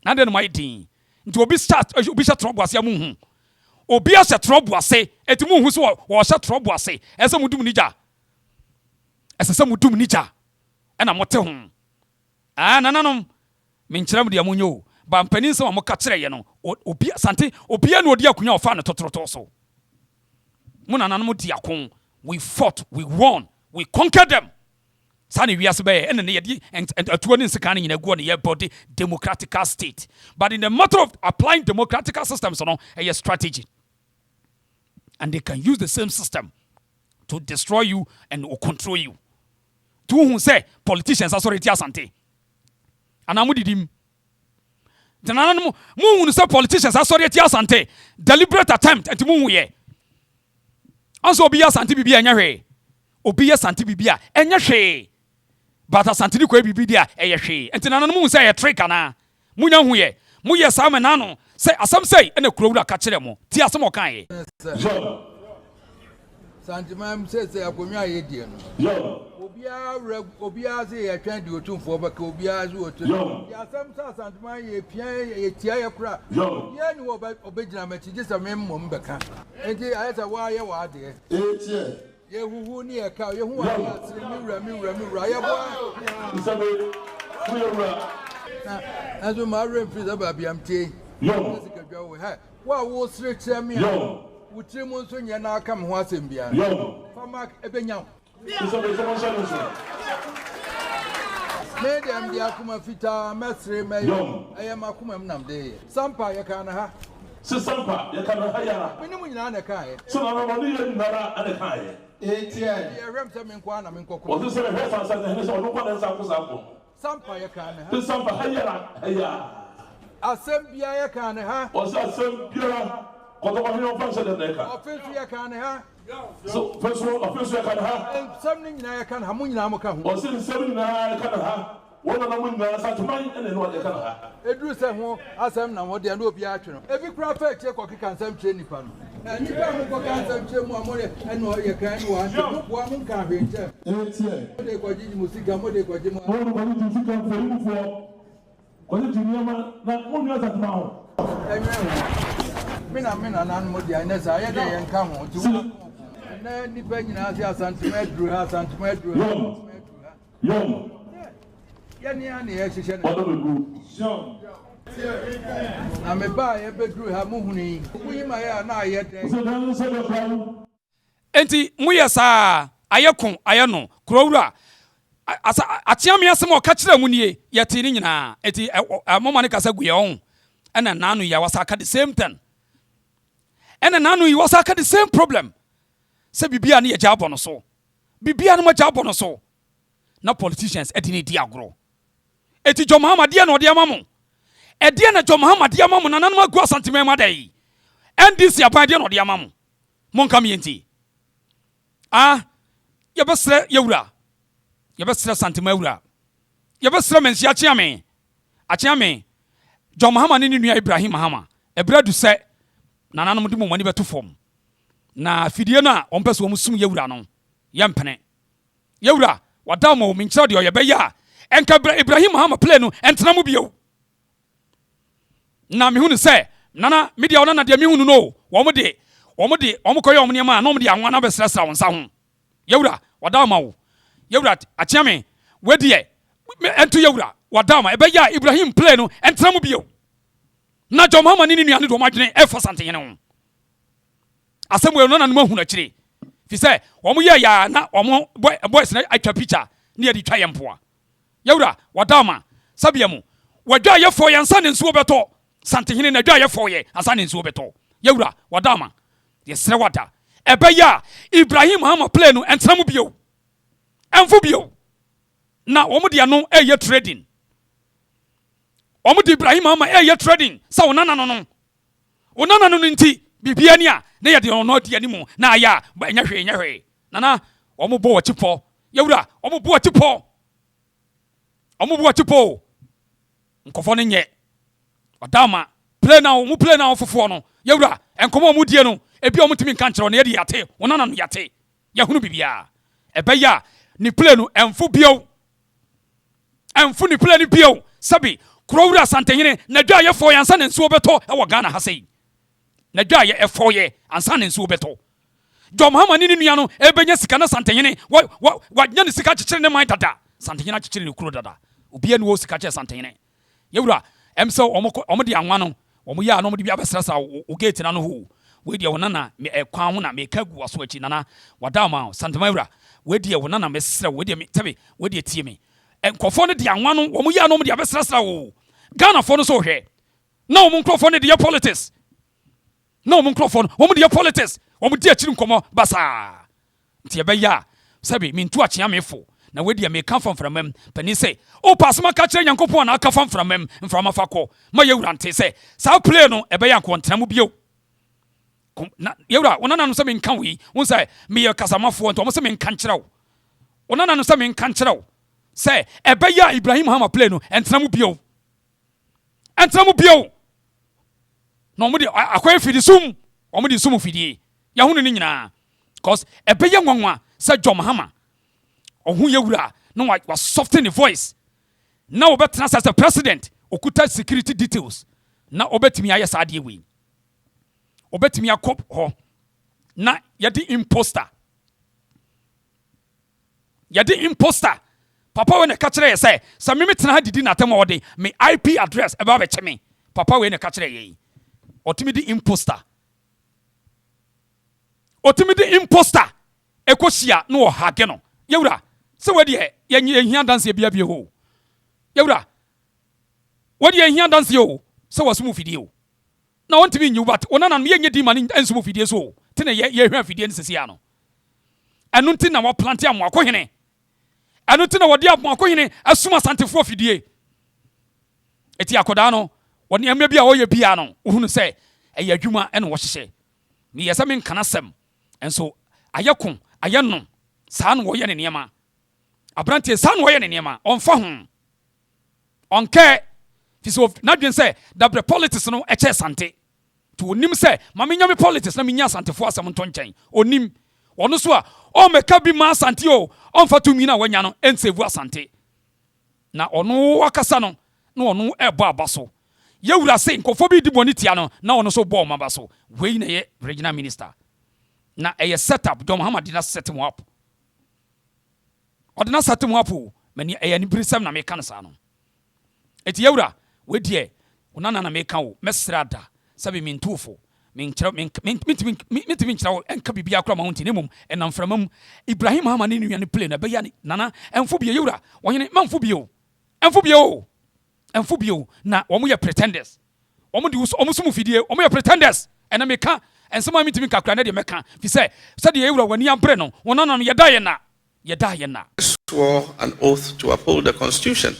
na de no mai din nti obi sha trouble ase amu obi a se trouble ase etimu hu so wo sha trouble ase ese mudum nija ena mote hu nananom menkyerem de amunyo ba mpanin se mo ka kire ye no obi Asante obi na odi akunya ofa no totoroto so mu nananom di akon we fought we won we conquered them sani wiase be ene ne yedi atuo ne nsika ne nyina guo ne body democratic state but in the matter of applying democratic systems no a strategy and they can use the same system to destroy you and control you to who say politicians are sorry ti Asante anamu didim danana mu say politicians are sorry ti Asante deliberate attempt and mu ye anso obi Asante bibia enya hwe obi Asante bibia enya hwe but Asante ni ko bibi dia eye hwe entina no mu say ye trick ana munya hu ye mu ye sa me nano say asam say ena kurowura ka kire mo ti asam o kan ye Santimam says akonwa ye die no obia say ye twan di otumfo baka obia zu otum ya asam sa Santimam ye pia ye tia ye kura ye ni obegina machi je sam mmom beka enti ayata wa ye wa de etie ye huhu ni e ka ye hu wa ya sire mi wura ye bo nsabe wura azu ma refuse ababi amtie yo sikadwa wo ha wa wo sire kire mi a wutire mu nso nye na aka me ho asem bia yo fama ebenya Medium the Akuma Fita, Mestre Mayo, I am Akuma Namde. Sampa Yakana. Sampa Yakana. Minimum Nanakai. So I'm only in Nara and a Kai. 8 years. Remsam in Kwana Minko. Was this a reference and no one else out? Sampa Yakana. The Sampa Hayara. Assembia Yakana. Was that some pure? What function of the car? Offensive Yakana. So, first of all, official can have something I can Hamunamaka. or since 7 I can have one of them will such mind and then what they can have. Edu se ho asem na wo de no obi atwe no ebi kura fa che ko kika nsem che nipa no na nipa mo ko kan nsem che mu amore eno ye kan no an no bo am nka hwe nche mo de ko jiji musika mo de ko jiji mo mo ko jiji musika fo ibu fo ko jiji nyama na mo nyo sa tma ho mina na mo de na sa ye de ye nka ho ti na nipa nyina se Asante medru ha Asante medru yo yani ani ye hihye na John na me ba ye bedru ha mu huni kuyi ma ya na ye de so dan so the problem enti muyesa ayekon ayeno kurowura atiame asem o ka kire mu nie yete ni nyina enti mama ne kasa guye on ena nanu ya wasaka the same thing ena nanu yi wasaka the same problem se bibia ne ye jabo no so bibia no ma jabo no so na politicians edini di agro eti John Mahama dia na odi amamu edie na John Mahama dia amamu na nanum agu Asante mema dai NDC aban dia na odi amamu monka me enti yebesre yewura yebesre Asante mawura yebesre mensi achiame John Mahama ne nua Ibrahim Mahama ebradu se na nanum di momani beto fom na fidie na ompese wo musum yewura no yempene yewura wadamo minchira de oyebeya enka Ibrahim Mahama play no entena mu bio na me hunu se nana media ona na de me hunu no wo de omokoye omniema na omde anwa na besrasra wonsa ho yewura wadama wo yewura achiame wedie entu yewura wadama ebeya Ibrahim play no entena mu bio na John Mahama ni nua ne do madwene e fa Asante hene ho asemwe no na no mahunu akire fi se omo ye ya na omo boys na atwa picture ne ye di twa yempoa yewura wadama sabiamu wadwa ye fo ye nsa ne nsuo beto Asante hene na dwa ye fo ye ansa ne nsuo beto yewura wadama ye sere wada ebeya Ibrahim Mahama play no entena mu bio enfu bio na omo de no eye trading omo de Ibrahim Mahama eye trading sa onana no nti bibia ni a na ye de ono de animu na aya nya hwe nana omo bo wachipo yewura omo bo wachipo nkofo ne nye wadama play now fofo no yewura enkomo mu die no ebi omo timi kan kire no ye de yate onana no yate ya hunu bibia ebeya ni play no enfu ni play ni bio sabi kurowura Asante hene na dwa ye fo yansa ne nsuo beto e wo Ghana ha sei na dwa ye efo ye ansa ne nsuo beto John Mahama ni nua no ebenya sika na Asante hene wa nya ne sika kikire ne man dada Asante hene kikire ne kuro dada obi anu wo sika kikire Asante hene yewura emse omo de anwa no omo ya no omo de bia besrasa o gate na no ho we de wona na me ekwan ho na me kagu aso achi nana wadama Asante mawura we de wona na mesra we de me tabe we de tie me enkofo no de anwa no omo ya no omo de besrasa o Ghana fo no so hwe na omo nkrofo no de politics na omo nkrofo no omo de politics omo de achiri nkomo basa nti ebeya sabe mintu achia mefo na we de me kan fam framam pani say o pasma ka kire Nyankopon na aka fam framam mframa fakọ ma yewura nte say sa play no ebeya nko ntena mu bio na yewura onana no se me nkan wi won say me ye kasamafo nto omo se me nkan kirew onana no se me nkan kirew say ebeya Ibrahim Mahama play no entena mu bio no omo de akwai fidi sum omo de sum fidi ya hunu ni nyina cause ebeya nwanwa say John Mahama ohun yewura no wa soften the voice na obetena as a president okuta security details na obetimi aye sa de we obetimi akop ho na yedi imposter papa we ne ka kire ye say sa me metena ha didi na tem ode me IP address e ba be cheme papa we ne ka kire ye otimi di imposter ekosia no hage no yewura se wadi ye hia dance bia bia ho yewura wadi ye hia dance yo se wasumu fidie o na wontimi nyu bat onana no ye nye di mani ensumu fidie so te na ye hwa fidie ne sesi ano enu nti na wo plant Amoakohene enu nti na wodi Amoakohene asuma Asantefo fidie eti akoda no woni ema bia wo ye bia no uhunu se eye adwuma ene wo hyehye mi yesa men kana sem enso ayekon ayenno saa no wo ye ne niema abrante saa no wo ye ne niema onfa ho onke fiso nadwen se dabre politics no eche Asante to onim se ma menyame politics na menya Asantefo asem nto nchen onim ono so a o meka bi ma Asante o onfa to mi na wanya no ensevu Asante na ono wakasa no na ono ebo abaso yewura se nkofo bi di boni tia no na ono so bo maba so wei na ye regional minister na eye setup John Mahama did not set him up or did not set him up many eye ni brisam na meka no sa no eti yewura we die onana na meka wo mesrada sabe min tufo min kyerɛ min kyerɛ enka bibia akora ma ho ntine mum enam framam Ibrahim Mahama ni nua ne play na be ya ni nana emfo bie yewura wɔhene mamfo bie o emfo bie o emfo bie o na wɔn yɛ pretenders wɔn de wɔn sumu fidie wɔn yɛ pretenders ɛna meka ensema mitimi kakra na de meka fi sɛ sɛ de yewura wani abre no wɔnana no yɛda yɛ na swore an oath to uphold the Constitution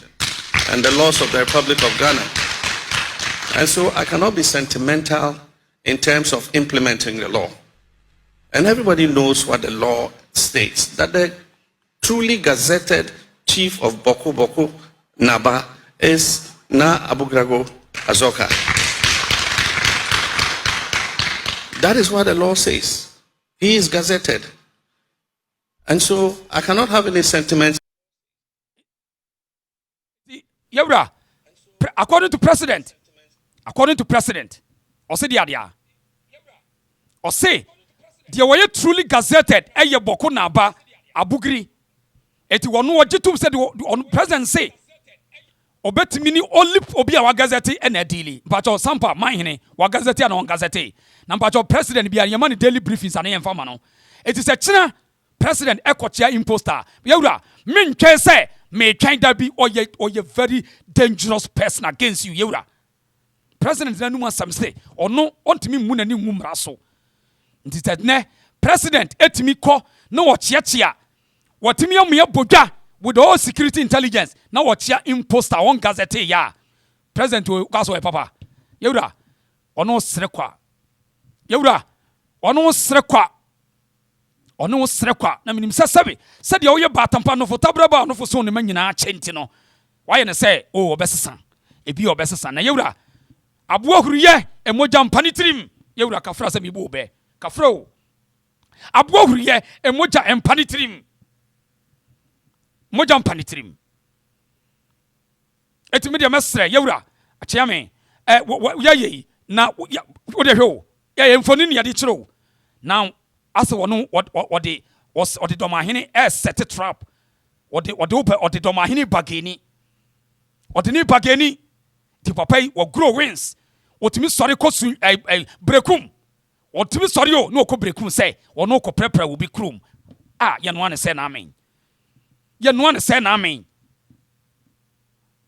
and the laws of the Republic of Ghana. And so I cannot be sentimental in terms of implementing the law. And everybody knows what the law states, that the truly gazetted chief of Boko Boko Naba is Na Abugrago Azoka. That is what the law says. He is gazetted. And so I cannot have any sentiments. Yewra, according to president, or say the idea, or say the way truly gazetted, eye Boko Naba Abugri. Eti wonu wajitum said on president say obetimi only obi a wagazeti ene daily but Sampa mahene wagazeti and on gazeti na but president bia yemani daily briefings and yemfama no it is a china president ekotia imposter yewura mentwe say me twan da bi oye very dangerous person against you yewura president na numa sam say ono ontimi mu na ni ngumra so nti ne president etimi ko na wo chiachia watimi amuye bodwa with all security intelligence na wachia imposter on gazette ya president kaso e papa yewura ono srekwa yewura ono srekwa na minim sesebe sede wo ye batampa no fotabra ba no foso ne manyina chenti no waye ne se o obesesa ebi obesesa na yewura aboahuriye emoja mpani tirim yewura kafra se mibu obe kafra o aboahuriye emoja empani tirim moja mpani tirim eti media mesre yewura akyea me yayi na wo de hwe ya mfoni ne yade kyerɛ now ase wono wode domahene set trap wode domahene bageni wode ni bageni ti papai wo grow wins wotimi sɔre kosu brekum wotimi sɔre o no ko brekum sɛ wono ko prepare wo bi krum ye no ane sɛ na amen ye no ane sɛ na amen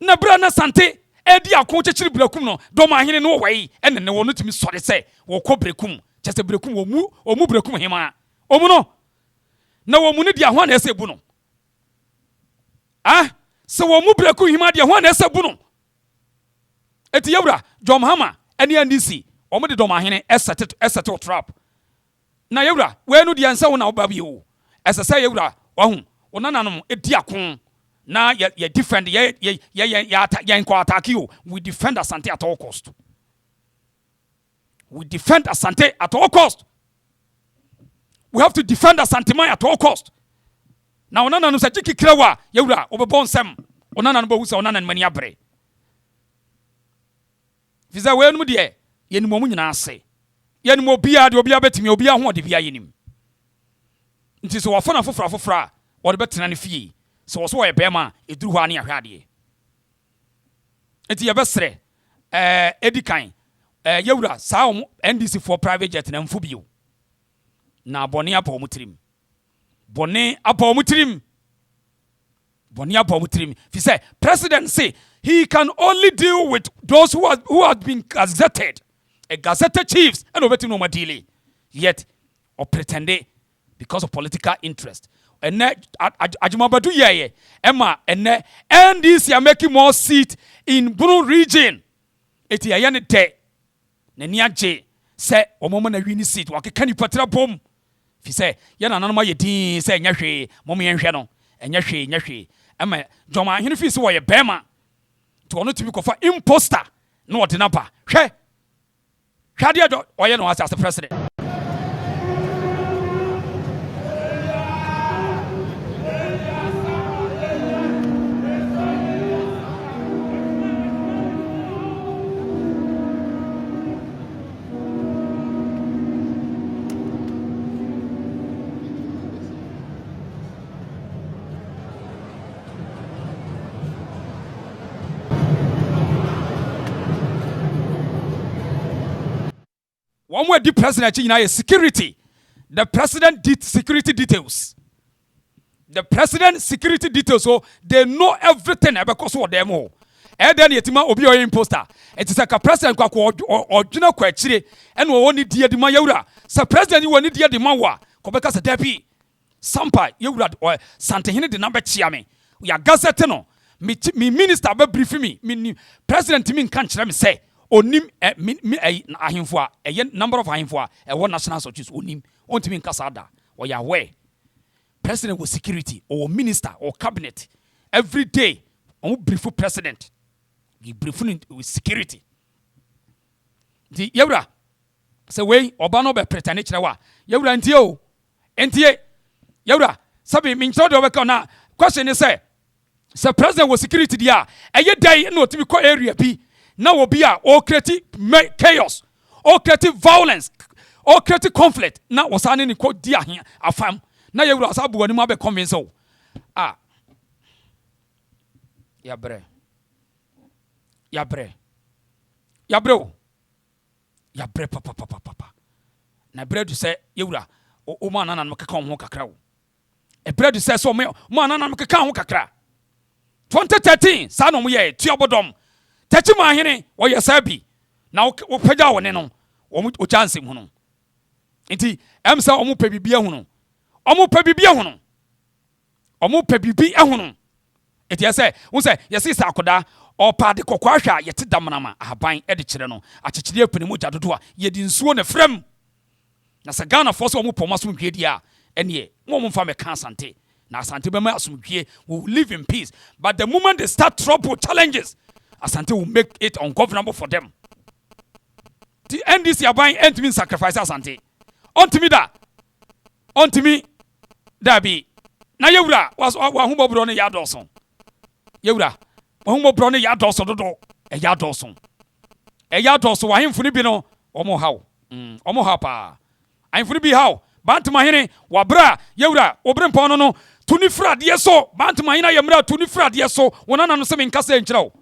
na bra na Asante edi akon kyekiri brekum no domahene no wai ene ne wono timi sɔre sɛ wo ko brekum kyese brekum omu brekum hema omu no na wo mu ne dia ho na ɛsɛ bu no sɛ wo mu brekum hema dia ho na ɛsɛ bu no eti yewura John Mahama ene NDC omu de domahene ɛsɛte trap na yewura we no dia nsa wo na wo ba bi o ɛsɛ sɛ yewura wahu onananom edi akon na ye defend ye attack you. We defend Asante at all cost. We defend Asante at all cost. We have to defend Asante man at all cost. Now onana no se jiki krewa yewura obebon sem onana no bohu se onana no mani abre. Fiza we no de yenim omu nyina ase. Yenim obia de obia betimi obia ho de bia yenim. Nti so wafona fofra or betena ne fie. So was why bema eduru hɔ ane ahwade enti yebesre edikan yewura saa NDC for private jet na mfu bio na bone apa omutirim Bonia Bomutrim. He said, President say he can only deal with those who have been gazetted. A gazetted chiefs and over to no daily. Yet, or pretend because of political interest. And Ajumabadu Yaye, Emma, and this are making more seat in Bunu region. Eti ayane te. Nenia J. Say, o moment a winning seat. Waki can you patra boom? If you say, Yana Nana Yedin, say, Yashi, Mommy and Shadow, and Yashi. Emma, Joma, Hinifis were a bema. To honor to be for imposter. No, what in upper. She. Shadia, or you know, as the president. One way the president is security. The president did security details. The president security details, so they know everything about what them all. And then yetima obi o imposter. It is like a president or general kwachire and we only dear the mayura. So president you need dear the mawa. Kobeka sa depi. Sampa yura or Santa Hene the number chiame. We are gazeteno. Me minister be brief me. President me can't me say. Onim ahimfo a number of ahimfo a one national sources onim ontimi nkasada or ya aware president with security or minister or cabinet every day on brief president he briefing with security the yewra say we oba no be pretend kire yewra ntie yewra sabi me ncho de obeka na question is say president with security dia eye day no otimi ko area bi now will be all creative chaos, all creative violence, all creative conflict. Now was an in quote dear here, a fam. Now you was able to be convinced. Yabre, papa. Na bread to say, Yura, o man and Macacon Hokakra. A bread to say so, man and Macacon Hokakra. 2013, San Omuye, Tiabodom. Tachi Mahine, or your sabi. Now, Peda one no, or chance him hono. Inti, Emsa omu pebibia hono. Omu pebibia hono. Omu pebibi ahono. Eti yase, unse, yasi sa akoda, or pa de kokwasha, yeti damanama, ahabain edichireno, achichide penimu jadutua, yedi nsuo ne frem. Na sagana force omu pomasu mkwedia, enye, momu mfame Asante. Na Asante bema asumkwe, will live in peace. But the moment they start trouble, challenges, Asante will make it ungovernable for them. The NDC are buying end to mean sacrifice Asante. Unto me that be. Na yewra was wahumbo brone yadoson. Yewra wahumbo brone yadoson dodo e yadoson. E yadoson wahim funi bi no omo how pa. Ahim funi bi how. Bantama hene wabra yewra obrempon no tuni frad yeso bantama hina yemra tuni frad yeso wonana no se me nkasa enkyira wo.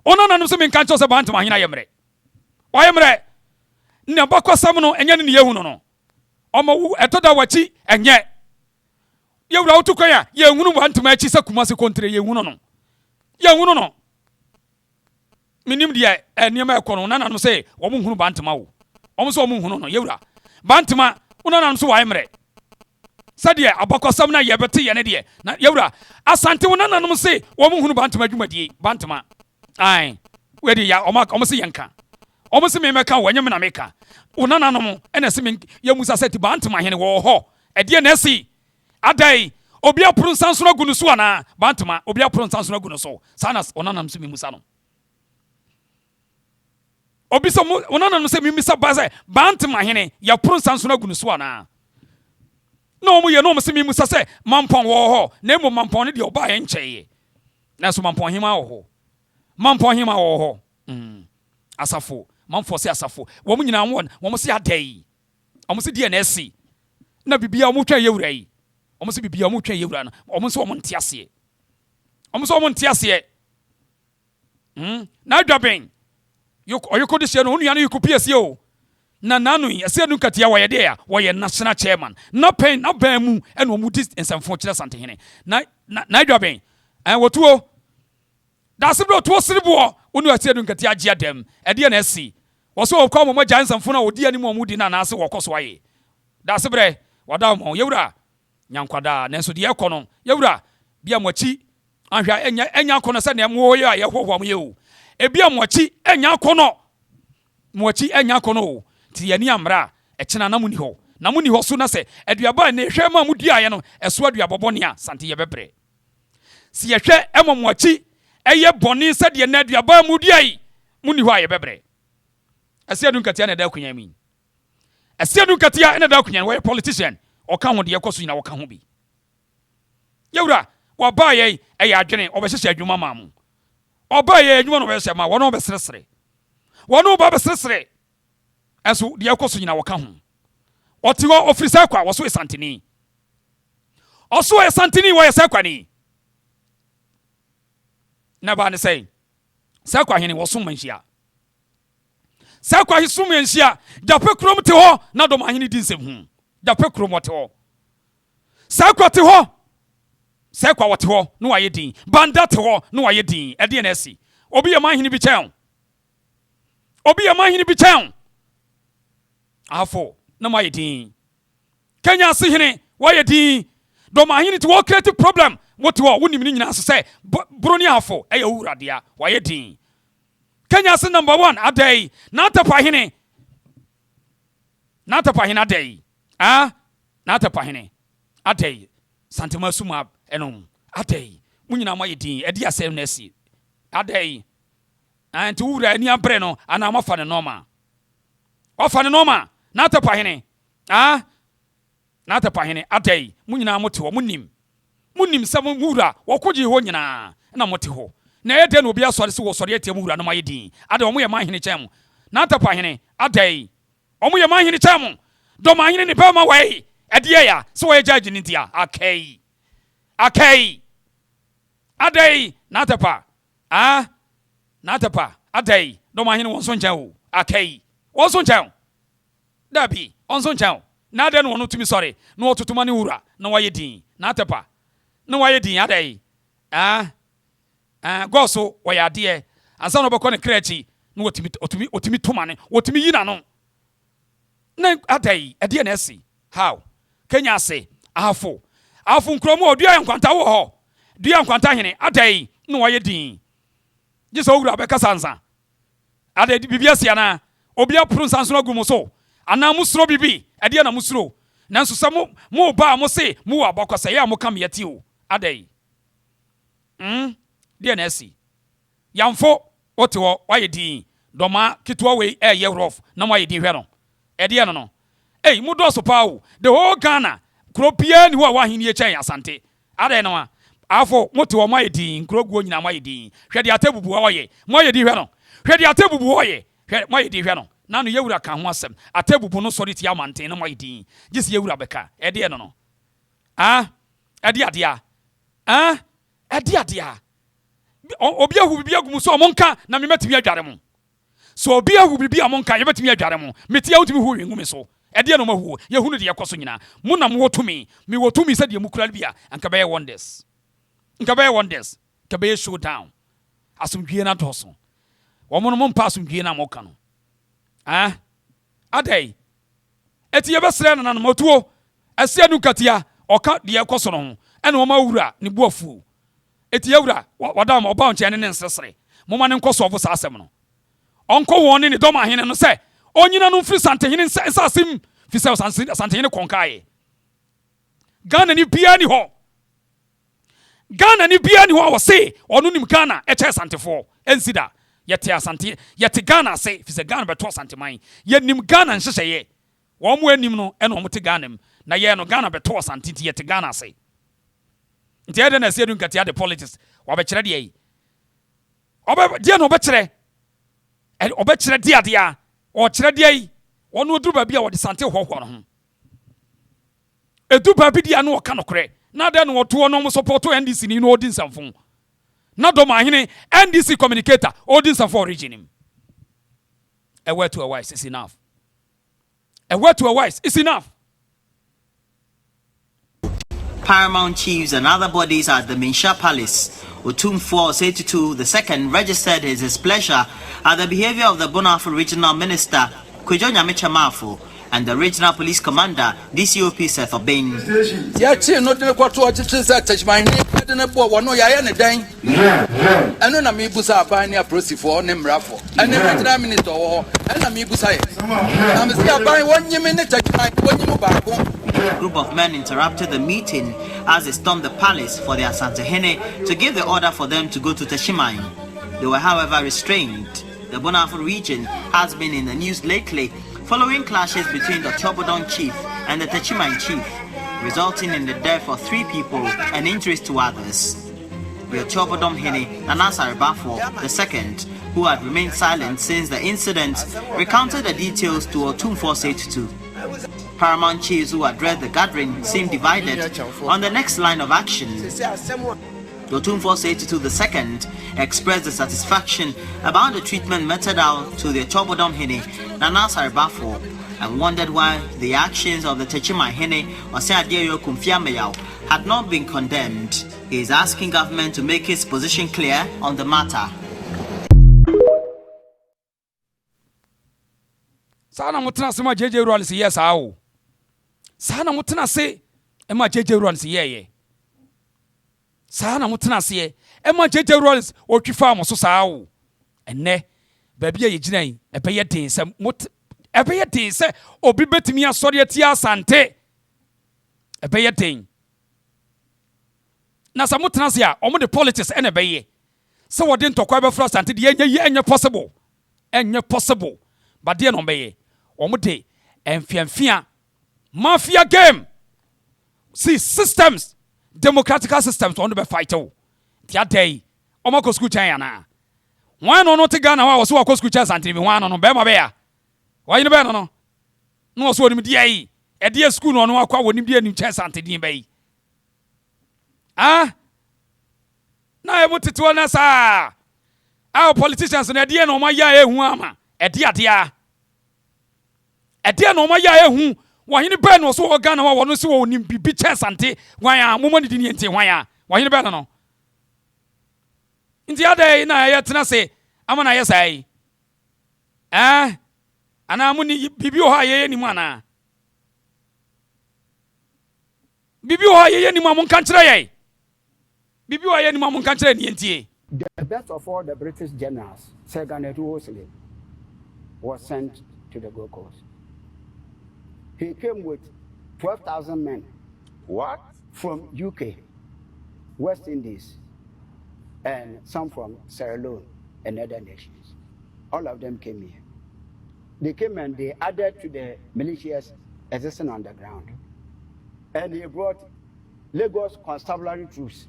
Ona nanum se men kancho se bantama hina yemre. Wa yemre. Ne bakosam no enye ne yehu no. Omo etoda wachi enye. Yewura utukoya ye hunu bantama achi se kuma se kontre ye hunu no. Ye hunu no. Minim de enema ekono nanum se wo mu hunu bantama wo. Omo se wo mu hunu no yewura. Bantama ona nanum se wa yemre. Sadie abakosam na yebete ye ne de. Na yewura Asante wona nanum se wo mu hunu bantama dwumadie bantama. Aye, where the ya almost yanka. Almost me meka when you meka. Unana no, and a simming Yamusa said to Bantama hen war ho. A dear Nessie. A day, Obia Prun Sansuna Gunuswana, Bantama, Obia Prun Sansuna Gunuso, Sanas, Onanam Simimusano. Obisa Onanam Semi Missa Baza, Bantama hene, ya Prun Sansuna Gunuswana. No, we are no Simi Musa say, Mampon war ho, name of Mampon, the Oba and Che. That's Mampon him out. Mampo hima ho asafo mamfo se asafo wo mu nyina won wo mu se adai wo mu se DNSC na bibia wo mu twa yewura yi wo mu se bibia wo mu twa yewura na wo mu se wo mu ntiase wo mu se wo mu ntiase na dwaben oyoko de hye no hunu ya no yiko piese o na nanu ase anu katia wo ye de ya wo ye national chairman na pen na ban mu e no mu dis ensamfo kire Asante hene na adwaben wotuo da se bro to siribo onu ase anu katia agye adam e de na asi wo so kwa mo magya ensamfo na odi ani mo mu di na na ase wo koso aye da se bre wada mo yewura nyankwada nanso de ekono yewura bia mochi ahwa enya kono se na mo ye aye hohom ye o ebia mochi enya kono mochi enya kono ti yani amra ekena na muni ho so na se aduaba na ehwe ma mudi aye no eso aduabobɔ ne a Asante ye bebre si yehwe emomochi eye boni se de na aduaba mudi aye muni ho aye bebre asia dun katia na da kunya mi asia dun katia na da kunya wo politician o ka ho de yekoso nyina wo ka ho bi yewura wa ba ye eye adwene obehye adwuma ma mu oba ye adwuma no behye ma wo no besresere wo no ba besresere eso de yakoso nyina wo ka ho otigo ofrisa kwa wo so esantini oso esantini wo yesa ni na ba ne sei sakwa hene wo so manhia sakwa hi so manhia dape krom te ho na dom ahene di nsem hu dape krom te ho sakwa te ho sakwa wo te ho no waye din banda te ho no waye din e de na asi obi ye mahene bi chen afo na ma yedin Kenya se hene wa yedin do ma hene ti wo create problem what wo wonim ni nyina se broni afo e yewuradea wa yedin Kenya se number 1 adai na tapa hene adai na tapa hene adai santema suma enom adai munyina ma yedin e dia asem na si adai anti wura ani abre no ana mafa ne normal ofa ne normal na tapa hene na tapa hene adai munyina mote ho munim sam wura wokoji ho nyina na mote ho na yede no obi asore se wo sore atia wura no mayedin adai omo ye mahene kyem na tapa hene adai omo ye mahene kyem do mahene ne ba ma wai edie ya se wo ye judge ni dia akai adai na tapa na tapa adai do mahene wonso nkyɛn o akai wonso nkyɛn dabi wonso nkyɛn na adai no tumi sɔre na wototoma ne wura na waye din na tapa na waye din adai goso waye ade ansa no bɛkɔ ne krachi na otumi toma ne otumi yi na no na adai ade na asi how Kenya se afo nkromo odua nkwanta wo ho dua nkwanta hene adai na waye din Jisa wura beka sansa ade bibia sia na obi apuru sanso na gumu so ana musro bibi ade na musro nanso se mo ba mo se mo abakɔsa ya mo kam yati o ade de na asi yamfo otewo waye din doma kitwa we ye rough na waye din hwe no ede no mo do so pa o the whole Ghana kropia ni ho wa hini e chen Asante ade no afo mote wo maye din kroguo nyina maye din hwede atebubu hoye maye din hwe no hwede atebubu hoye maye din hwe no na no yewura ka ho asem atebubu no sori ti amanten no maye din gisi yewura beka ede no ede adia obi ahu bibi agum so monka na me metimi adware mu so obi ahu bibi amonka ye metimi adware mu meti awutimi hu wengume so ede no mahu ye hunu de yakoso nyina mu na mo wotumi me wotumi se de mukura bia anka be wonders kabe show down asumdwie na doso womo no mpa asumdwie na moka no adai eti yebesre na motuo asia nu katia oka de yakoso no ene wo ma wura ne buafu eti yawura wadam oba nche ne nsesere moma ne nkoso ofo sa asem no onko woni ne dom ahene no se onyina no mfiri Asante hene nsasim fi se Asante hene konkae Ghana ni bia ni ho wo se onu nim Ghana eche Asantefo ensida yete Asante yete Ghana se fi se Ghana beto Asante man ye nim Ghana nhyehyeye wo mo anim no ene wo mte Ghana m na ye no Ghana beto Asante ti yete Ghana se nti ede na se edu nkatia the politics wo be kire de yi de no be kire dia o kire de yi wono duru ba bia wo de Asante hoho no ho edu ba bi dia no o ka no kure na de no to no support NDC ni no odin samfon na do ma hene NDC communicator odin samfon origin him a word to a wise is enough A word to a wise is enough. Paramount chiefs and other bodies at the Minsha Palace, OTUMFOUR II registered his displeasure at the behavior of the Bonafu Regional Minister, Kwejo Nyamechamafu, and the Regional Police Commander, DCOP Seth Obeng. Yachi no de kwato achichi sa tachman ni de ne bo wono ya ye ne dan. Eno na me busa aban ni aprosifo ne mrafo. Ene regional minister wo, ena me busa ye. Na me sia aban wonyime ne tachman wonyime baako. A group of men interrupted the meeting as they stormed the palace for the Asante to give the order for them to go to Teshimain. They were, however, restrained. The Bonafu region has been in the news lately following clashes between the Chobodon chief and the Teshimain chief, resulting in the death of 3 people and injuries to others. The OTUMFOUR Nanasa Rebafo II, who had remained silent since the incident, recounted the details to OTUMFOUR II. Paramount chiefs who addressed the gathering seemed divided on the next line of action. The OTUMFOUR II expressed dissatisfaction about the treatment meted out to the Chobodon Nanasa Rebafo, and wondered why the actions of the Techima Hene Oseadio Kumfiameyao had not been condemned. He is asking government to make its position clear on the matter. Sana mutana sema JJ Rollins yes awo. Sana mutana se ema JJ Rollins ye. Sana mutana se ema JJ Rollins otwifa mo so saawo. Enne baabi ye ginan ebeye den se ebeye den se obi betimi asori atia Asante. Ebeye den. Na sa mutana se a omo de politics ene beye. Se wode ntokwa be fra Asante de enye possible. Enye possible. But dear no beye. Omude enfianfia mafia game. See systems, democratic systems on the fight. The day omako school china. Why no te Ghana wa so akọ school chance anti me wan no be ma be ya. Why no be no? No so nim dia yi. E dia school no no akọ wonim dia nim chance anti din be yi. Ah? Na e motete na sa. Our politicians na dia no ma ya ehu ama. E dia. Ede no ma ya ehu wahene be no so Ghana wa wono se wo nim bibi chance ante wan ya momoni di ni ente wan ya wahene be no nti ade na ya tena se ama na ya sai ana muni bibi o ha ye ni mu ana bibi o ha ye ni mu amon kan kire ye bibi o ha ye ni mu amon kan kire ni ente. The best of all the British generals, Sir Garnet Wolseley, was sent to the Gold Coast. He came with 12,000 men. What? From UK, West Indies, and some from Sierra Leone and other nations. All of them came here. They came and they added to the militias existing on the ground. And he brought Lagos constabulary troops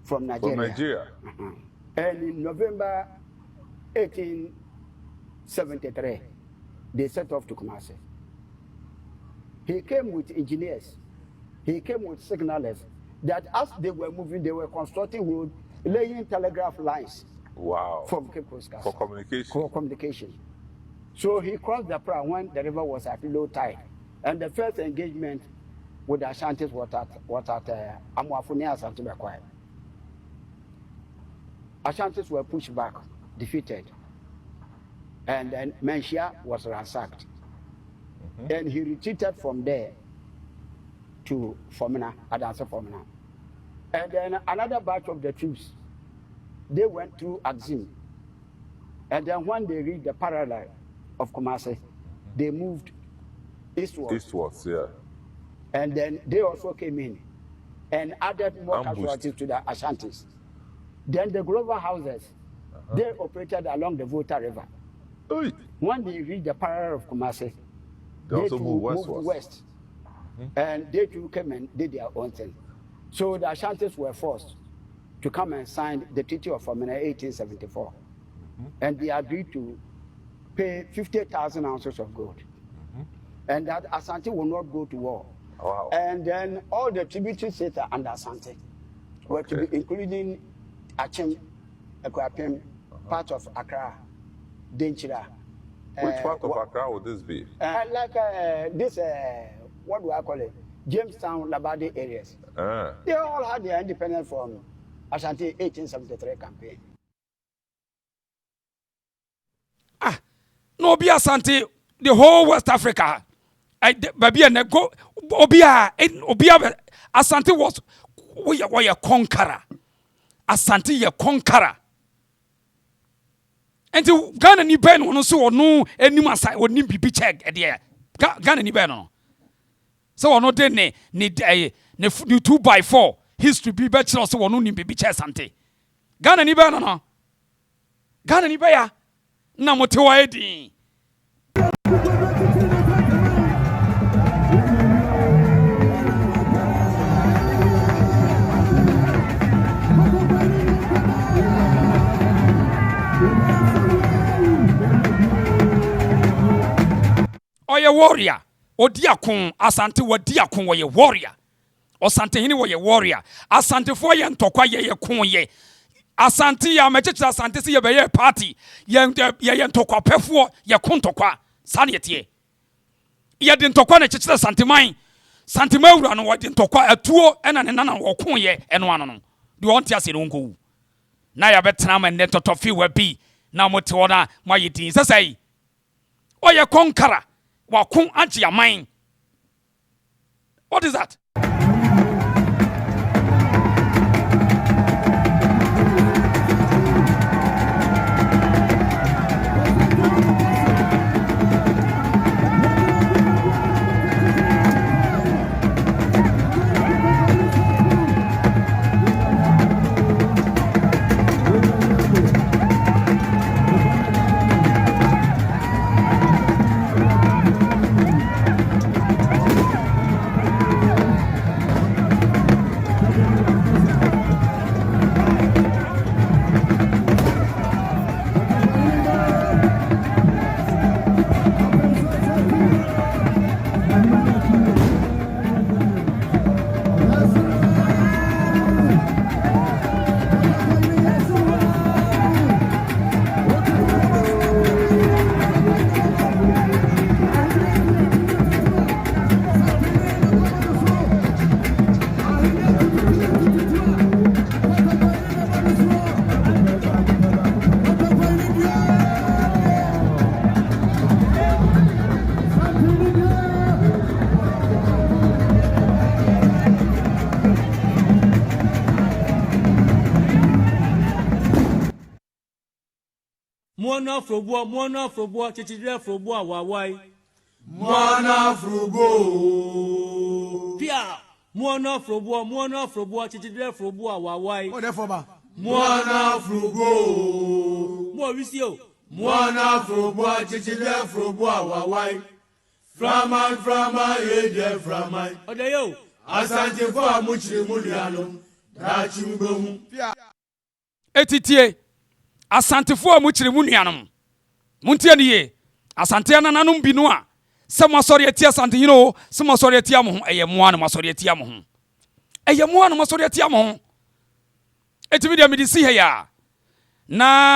from Nigeria. From Nigeria. And in November 1873, they set off to Kumasi. He came with engineers. He came with signalers. That as they were moving, they were constructing road, laying telegraph lines. Wow. From Cape Coast Castle. For communication. For communication. So he crossed the Pra when the river was at low tide. And the first engagement with the Ashantis was at Amoakohene Asante Bekwai. Ashantis were pushed back, defeated. And then Menchia was ransacked. And he retreated from there to Fomena, Adanse Fomena. And then another batch of the troops, they went through Axim. And then when they reached the parallel of Kumasi, they moved eastwards. Eastwards, yeah. And then they also came in and added more casualties to the Ashantis. Then the Glover houses, they operated along the Volta River. When they reached the parallel of Kumasi, they also moved west. And they too came and did their own thing. So the Ashantis were forced to come and sign the Treaty of Fomena 1874. And they agreed to pay 50,000 ounces of gold. And that Asante will not go to war. Wow. And then all the tributary states under Asante were to be including Achem, Ekwapem, part of Accra, Denchira, Which part of Accra would this be? This, what do I call it? Jamestown, Labadi areas. They all had their independence from Asante 1873 campaign. No be Asante, the whole West Africa. Baby and go Obia Asante was we a conqueror. Asante ye conqueror. And to Ghana ni ben no so no anim asai oni bibi check e de Ghana ni ben no. So no de ne 2x4 history bi be chere so no ni bibi check Asante. Ghana ni ben no. Ghana ni be ya na motewa edi. Oye warrior, Odiakon, Asante Wadiakon, oye warrior. Asante hini oye warrior. Asante for ye ntokwa ye kon ye. Asante ya mecheche Asante si ye be party. Ye ntokwa pefo ye kon tokwa. Sane yetie. Ye de ntokwa na cheche Santeman. Santeman wura no wode ntokwa atuo ena ne nana wo kon ye eno ano no. De won tia se no nko. Na ya betena ma ne totofi wa bi. Na mote wona ma yedin sesai. Oye konkara. Wakun anti ya mine. What is that? Mwana frobo, chichidre frobo awawai. Mwana frobo. Pia, mwana frobo, chichidre frobo awawai. O therefore ba. Mwana frobo. Mo visio. Mwana frobo, chichidre frobo awawai. Frama, ede frama. Odeyo. Asante fo amuchire muliano. Dachi mbomu. Pia. Etitie. Asante fo amuchire munuanom. Muntie ne ye. Asante anananum binu a. Se mo asori etia Asante hino, se mo asori etia mo ho eye mo anu asori etia mo ho. Eye mo anu asori etia mo ho. Etimi dia me di si he ya. Na